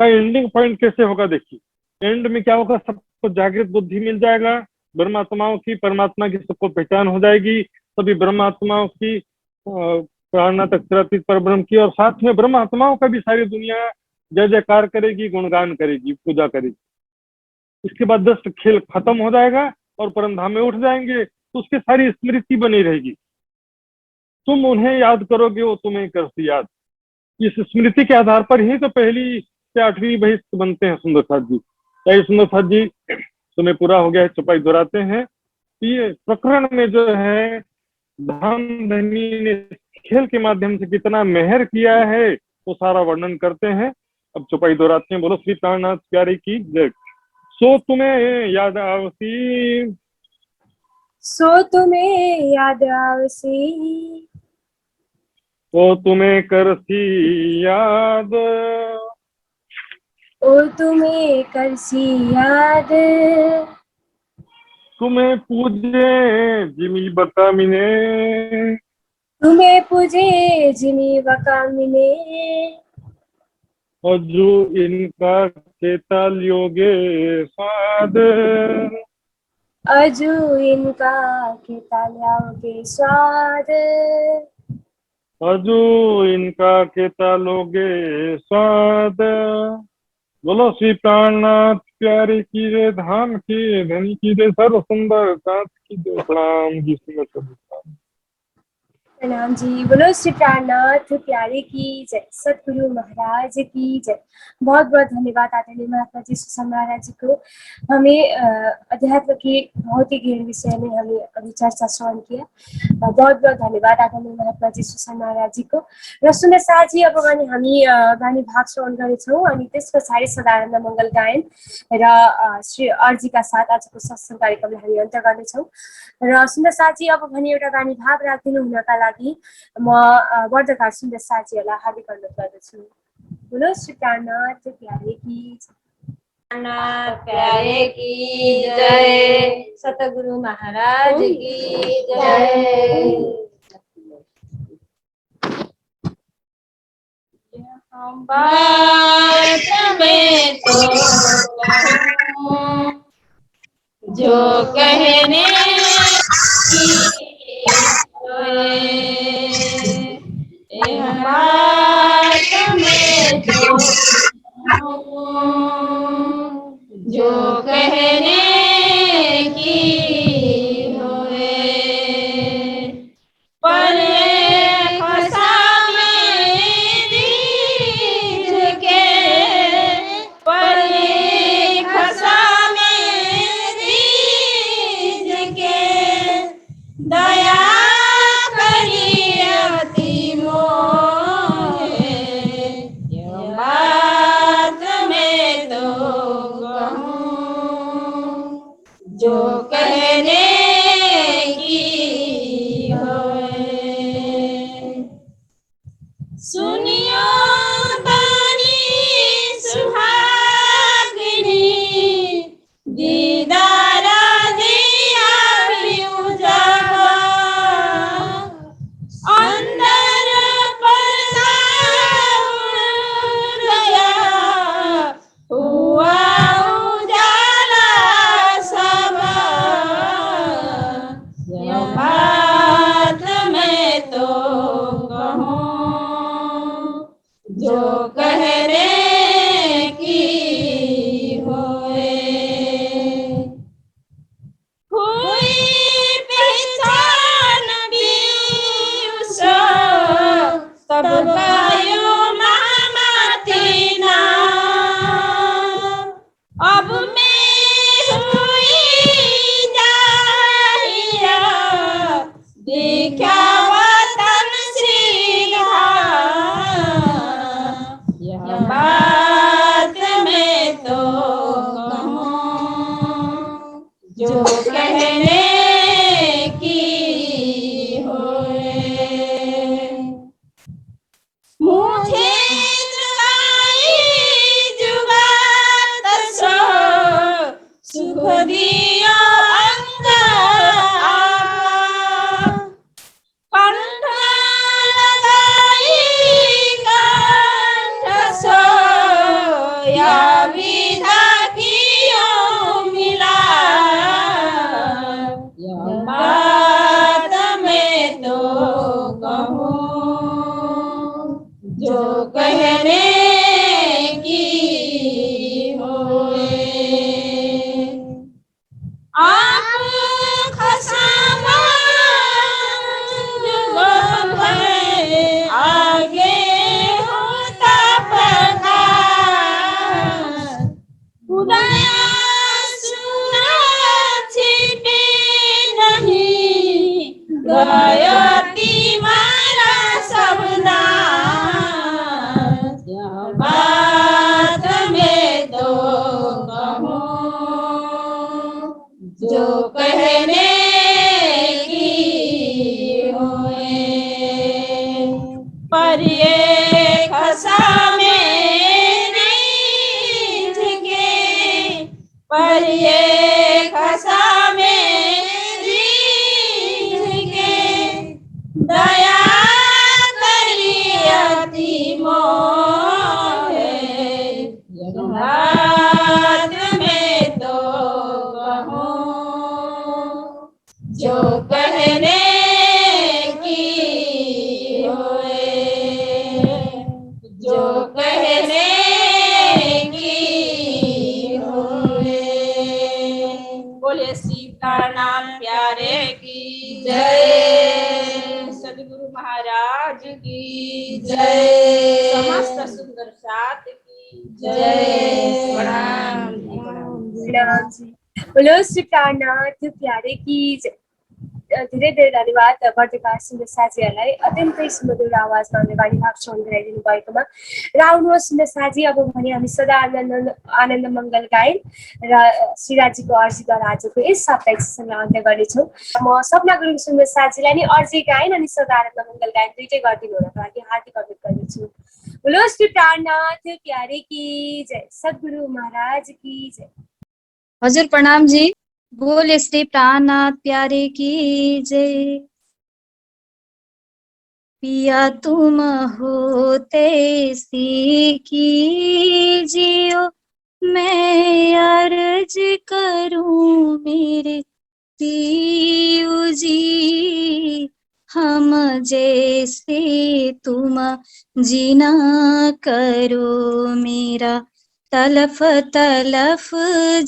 का एंडिंग पॉइंट कैसे होगा। देखिए एंड में क्या होगा, सबको जागृत बुद्धि मिल जाएगा, ब्रह्मात्माओं की परमात्मा की सबको पहचान हो जाएगी। सभी ब्रह्मात्माओं की प्राणनाथ अक्षरातीत पर ब्रह्म की, और साथ में ब्रह्मात्माओं का भी सारी दुनिया जय जयकार करेगी, गुणगान करेगी, पूजा करेगी। इसके बाद 10 खेल खत्म हो जाएगा और परम धाम में उठ जाएंगे, तो उसकी सारी स्मृति बनी रहेगी। तुम उन्हें याद करोगे, वो तुम्हें करती याद। इस स्मृति के आधार पर ही तो पहली से 8वीं बहिष्ठ बनते हैं सुंदर साथ जी। क्या सुंदर साथ जी समय पूरा हो गया है, चौपाई दोहराते हैं। ये प्रकरण में जो है धाम धनी ने खेल के माध्यम से कितना मेहर किया है वो सारा वर्णन करते हैं। अब चौपाई दोहराते हैं। बोलो श्री प्राणनाथ प्यारे की जय। सो तुम्हें याद आवसी, सो तुम्हें याद आवसी, ओ तुम्हें करसी याद, ओ तुम्हें करसी याद। तुम्हें पूजे जिमी बकामिने, तुम्हें पूजे जिमी बकामिने, और जो इनका चेता लियोगे स्वाद, अजू इनका के तालियाओगे स्वाद, अजू इनका केता लोगे स्वाद। बोलो श्री प्राणनाथ प्यारे की जय, धाम की धनी की जय, सर्व सुंदर कांत की जय। प्रणाम जी सुंदर प्रणाम। प्रणाम जी। बोलो श्री प्राणनाथ प्यारे की जय, सतगुरु महाराज की जय। बहुत बहुत धन्यवाद आदरणीय महात्मा जी सुसम महाराज जी को। हमें अध्यात्म के बहुत ही गहन विषय में हमें अभी चर्चा श्रवण किया। बहुत बहुत धन्यवाद आदरणीय महात्मा जी सुसम महाराज जी को। र सुन्दर साथी अब हामी बानी भाग श्रवण गर्नेछौँ अनि त्यस पछाडि सदानन्द मङ्गल गायन र श्री अर्जीका साथ आजको सत्सङ्ग कार्यक्रमलाई हामी अन्त्य गर्नेछौँ। र सुन्दर साथी अब भने एउटा बानी भाग राखिदिनु हुनका लागि लागि म वर्धका सुन्दर साथीहरूलाई हार्दिक अनुरोध गर्दछु। बोलो श्री प्राणनाथ प्यारे की प्राणनाथ प्यारे की जय, सतगुरु महाराज की जय। बात में तो कहूं जो कहने की बात में तो जो कहने की होए, पर खसा दया करियति मोहे, बात में तो कहूं जो कहने की होए। सुनियो बानी सुहागिनी, दीदारा दिया अंदर पर्दा उड़ गया, हुआ उजाला सब, बात में तो कहूं जो कहने की होए। हुई पहचान भी उसो, तब गायो मामाती ना, अब मैं हुई जाहिया, देखा वतन श्रीघा, यह बात में तो कहूं जो कहने की होए। मुझे जुगाई जुगात सो, सुख दियो अंग कंठ लगाई कंठ सो, या विधा कियो मिला, बात में तो कहूं जो कहने की होए। आप खसामा आगे होता प्रकाश, उदया सुना छिपे नहीं, गायत्री मारा सबना, बात में तो कहूं जो कहने की होए। पर ये खसा मेरी झिके, पर ये खसा मेरी झिके, दया करियति मोहे, बात में तो कहूं जो कहने की होए, जो कहने की होए। बोले श्री प्राणनाथ प्यारे की जय, सद्गुरु महाराज की जय, समस्त सुंदर साथ की जय। प्रणाम प्रणाम जी। बोलो श्री प्राणनाथ प्यारे की जय। धेरै धेरै धन्यवाद बर्देका सुन्दर साथीहरूलाई अत्यन्तै सुमधुर आवाजमा हामीले वाणी भाव श्रवण गराइदिनु भएकोमा। र आउनुहोस् सुन्दर साथी, अब भने हामी सदा आनन्द मङ्गल गायन र श्रीराजीको अर्जीद्वारा आजको यस साप्ताहिक सेसनलाई अन्त्य गर्नेछौँ। म सपना गुरुङ सुन्दर साथीलाई नि अर्जी गायन अनि सदा आनन्द मङ्गल गायन दुइटै गरिदिनु हुनको लागि हार्दिक अनुरोध गर्दछु। बोलो श्री प्राणनाथ प्यारे की जय, सद्गुरु महाराज की जय। हजुर प्रणाम जी। बोले श्री प्राणनाथ प्यारे की जय। पिया तुम होते कीजियो, मैं अर्ज करूं मेरे पियू जी, हम जैसे तुम जीना करो मेरा, तलफ तलफ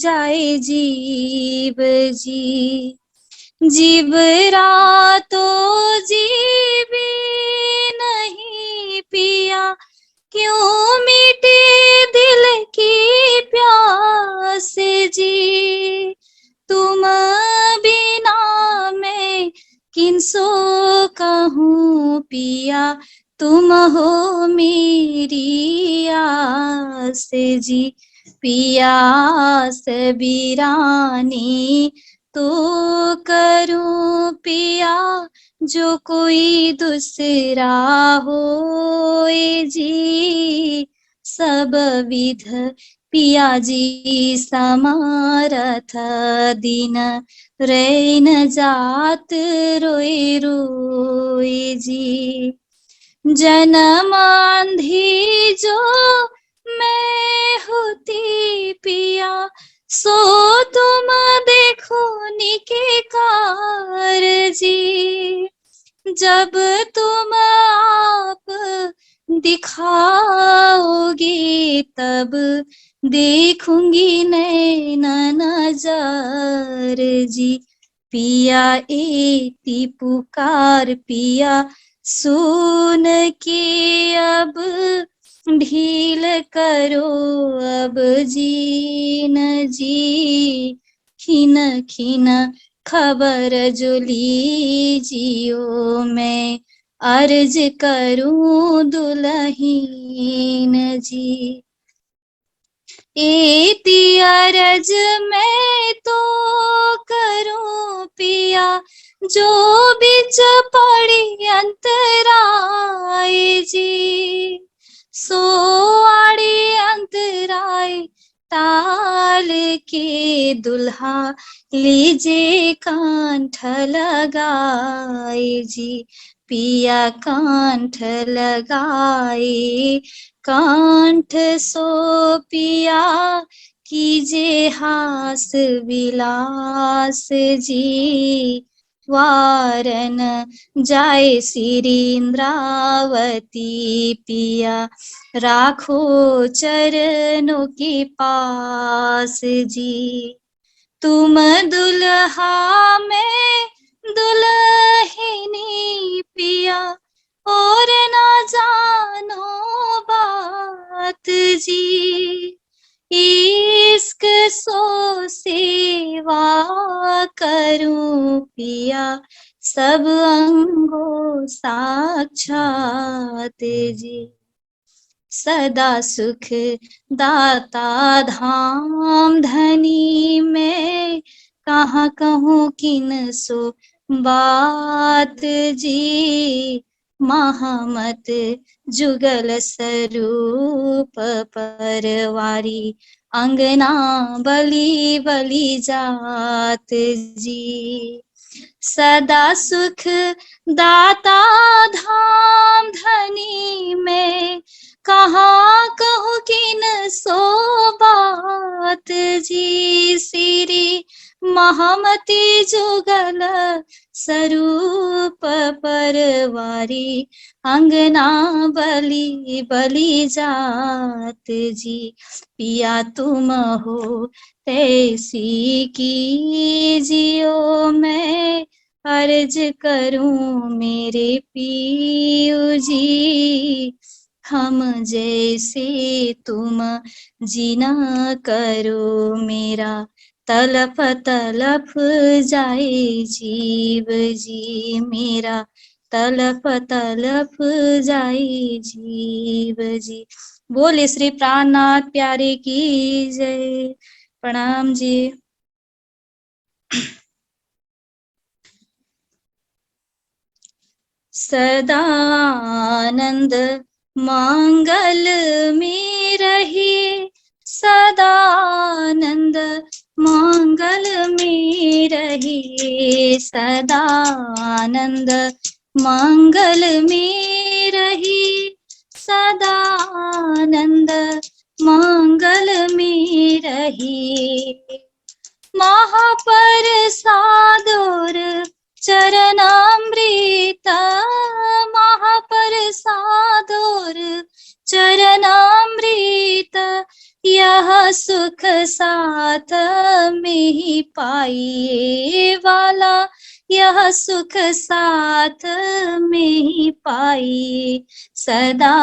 जाए जीव जी। जीव रातों जीवे नहीं पिया, क्यों मिटे दिल की प्यास जी। तुम बिना मैं किनसो कहूँ पिया, तुम हो मेरी आस जी। पियास बिरानी तो करूं पिया, जो कोई दूसरा होए जी। सब विध पिया जी समारथ, दिन रैन जात रोए रोए जी। जन्म आंधी जो मैं होती पिया, सो तुम देखो निके कार जी। जब तुम आप दिखाओगे तब देखूंगी नैना नजर जी। पिया एती पुकार पिया सुन के अब ढील करो अब जीन जी। खिन खिन खबर जो लीजियो, मैं अर्ज करूं दुल्हीन जी। एती अर्ज मैं तो करूं पिया, जो बिच पड़ी अंतराय जी। सो आड़े अंतराय ताल के दुल्हा, लीजे कांठ लगाए जी। पिया कांठ लगाए कांठ, सो पिया कीजे हास विलास जी। वारन जाए श्री इंद्रावती पिया, राखो चरणों के पास जी। तुम दुल्हा में दुल्हनी पिया, और ना जानो बात जी। इश्क सो सेवा करूं पिया, सब अंगों साक्षात जी। सदा सुख दाता धाम धनी में, कहाँ कहूँ किन सो बात जी। महामत जुगल स्वरूप परवारी, अंगना बलि बलि जात जी। सदा सुख दाता धाम धनी में, कहाँ कहूँ किन सो बात जी। श्री महामती जुगल स्वरूप परवारी, अंगना बलि बलि जात जी। पिया तुम हो तैसी कीजियो, मैं अर्ज करूं मेरे पियू जी। हम जैसे तुम जीना करो मेरा, तलप तलप जाए जीव जी मेरा, तलप तलप जाए जीव जी। बोले श्री प्राणनाथ प्यारे की जय। प्रणाम जी। सदा आनंद मंगल में रहे, सदा आनंद मंगल में रहे, सदा आनंद मंगल में रहे, सदा आनंद मंगल में रहे। महाप्रसाद और चरणामृत, महाप्रसाद और चरणामृत, यह सुख साथ में ही पाइए वाला, यह सुख साथ में ही पाइए। सदा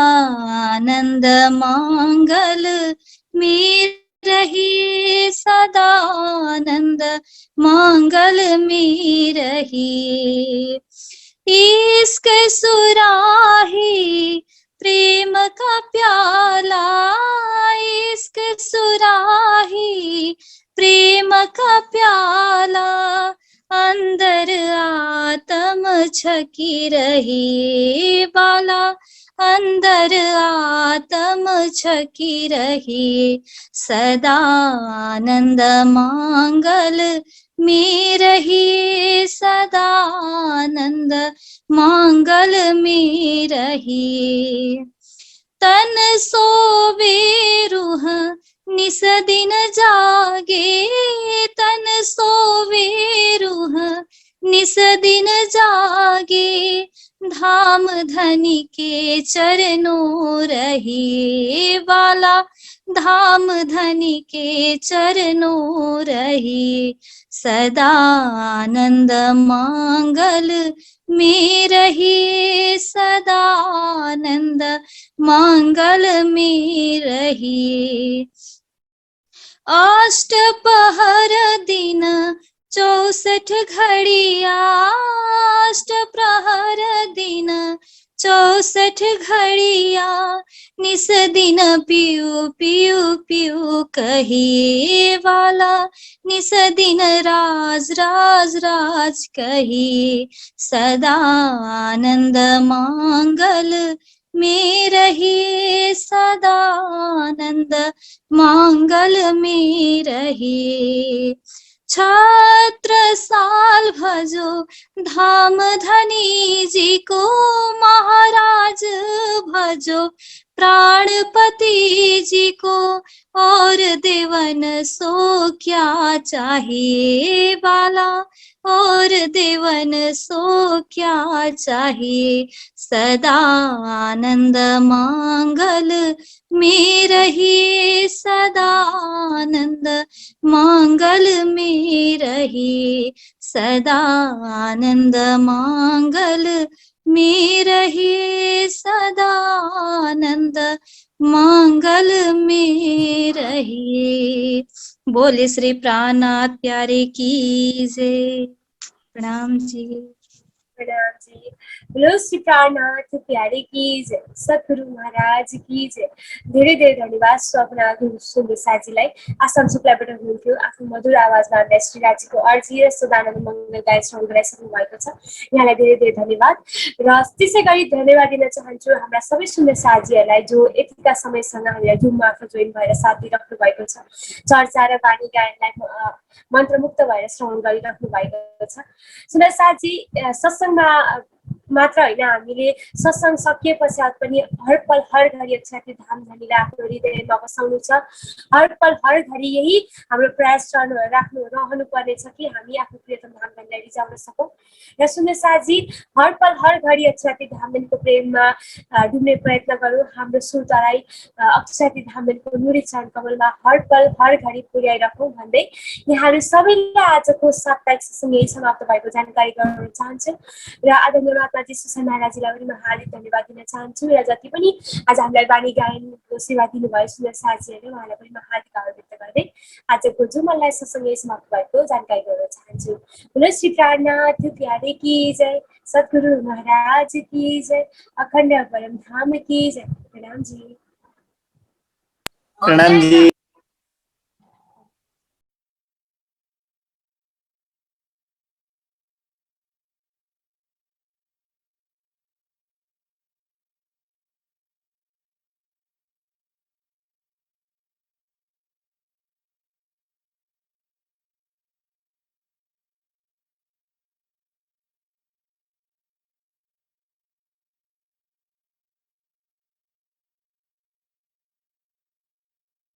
आनंद मंगल में रहिए, सदा आनंद मंगल में रहिए। इश्क सुराही प्रेम का प्याला, इश्क सुराही प्रेम का प्याला, अंदर आत्म छकी रही बाला, अंदर आत्म छकी रही। सदा आनंद मंगल में रही, सदा आनंद मंगल में रही। तन सोवे रूह निस दिन जागे, तन सोवे रूह निस दिन जागे, धाम धनी के चरणों रही वाला, धाम धनी के चरणों रही। सदा आनंद मंगल में रही, सदा आनंद मंगल में रही। अष्ट पहर दिन 64 घड़िया, अष्ट प्रहर दिन 64 घड़िया, निस दिन पियू पियू पियू कही वाला, निस दिन राज राज राज कही। सदा आनंद मंगल में रही, सदा आनंद मंगल में रही। छत्रसाल भजो धाम धनी जी को, महाराज भजो प्राणपति जी को, और देवन सो क्या चाहिए बाला, और देवन सो क्या चाहिए। सदा आनंद मंगल में रही, सदा आनंद मंगल में रही, सदा आनंद मंगल में रही, सदा आनंद मंगल में रही। बोले श्री प्राणनाथ प्यारे की जय। प्रणाम जी। प्रणाम जी। बोलो श्री प्राणनाथ प्यारे की जय, सद्गुरु महाराज की जय। धेरै धेरै धन्यवाद स्वप्ना सुन्दर साथीलाई। आसाम शुक्लाबाट हुनुहुन्थ्यो, आफ्नो मधुर आवाजमा हामीलाई श्रीराजीको अर्जी र सदानन्द मङ्गल गायन श्रवण गराइसक्नु भएको छ। यहाँलाई धेरै धेरै धन्यवाद। र त्यसै गरी धन्यवाद दिन चाहन्छु हाम्रा सबै सुन्दर साथीहरूलाई जो यतिका समयसँग हामीलाई जुम मार्फत जोइन भएर साथ दिइराख्नु भएको छ। चर्चा र वाणी गायनलाई मन्त्रमुक्त भएर श्रवण गरिराख्नु भएको छ। सुन्दर साथी, सत्सङ्गमा मात्र होइन, हामीले सत्सङ्ग सकिए पश्चात पनि हर पल हर घडी अक्षरती धाम धनीलाई आफ्नो हृदयमा बसाउनु छ। हर पल हर घडी यही हाम्रो प्रयास रहनु पर्नेछ कि हामी आफ्नो प्रियतम धाम धनीलाई रिझाउन सकौँ। र सुन्दर साथी, हर पल हर घडी अक्षरती धाम धनीको प्रेममा डुब्ने प्रयत्न गरौँ। हाम्रो सुरतालाई अक्षरती धाम धनीको नुरी चरण कमलमा हर पल हर घडी पुर्याइराखौँ भन्दै यहाँहरू सबैलाई आजको साप्ताहिक सत्सङ्ग यही समाप्त भएको जानकारी गराउन चाहन्छु। र आदरणीय महात्मा श्रीमती सुषमा राजीलाई पनि म हार्दिक धन्यवाद दिन चाहन्छु र जति पनि आज हामीलाई बानी गायनको सेवा दिनुभयो सुन्दर साथीहरूले उहाँलाई पनि म हार्दिक आभार व्यक्त गर्दै आजको जुमलाई सत्सँगै समाप्त भएको जानकारी गर्न चाहन्छु। बोलो श्री प्राणनाथ प्यारे की जय, सद्गुरु महाराज की जय, अखण्ड परम धाम की जय। प्रणाम जी। प्रणाम जी।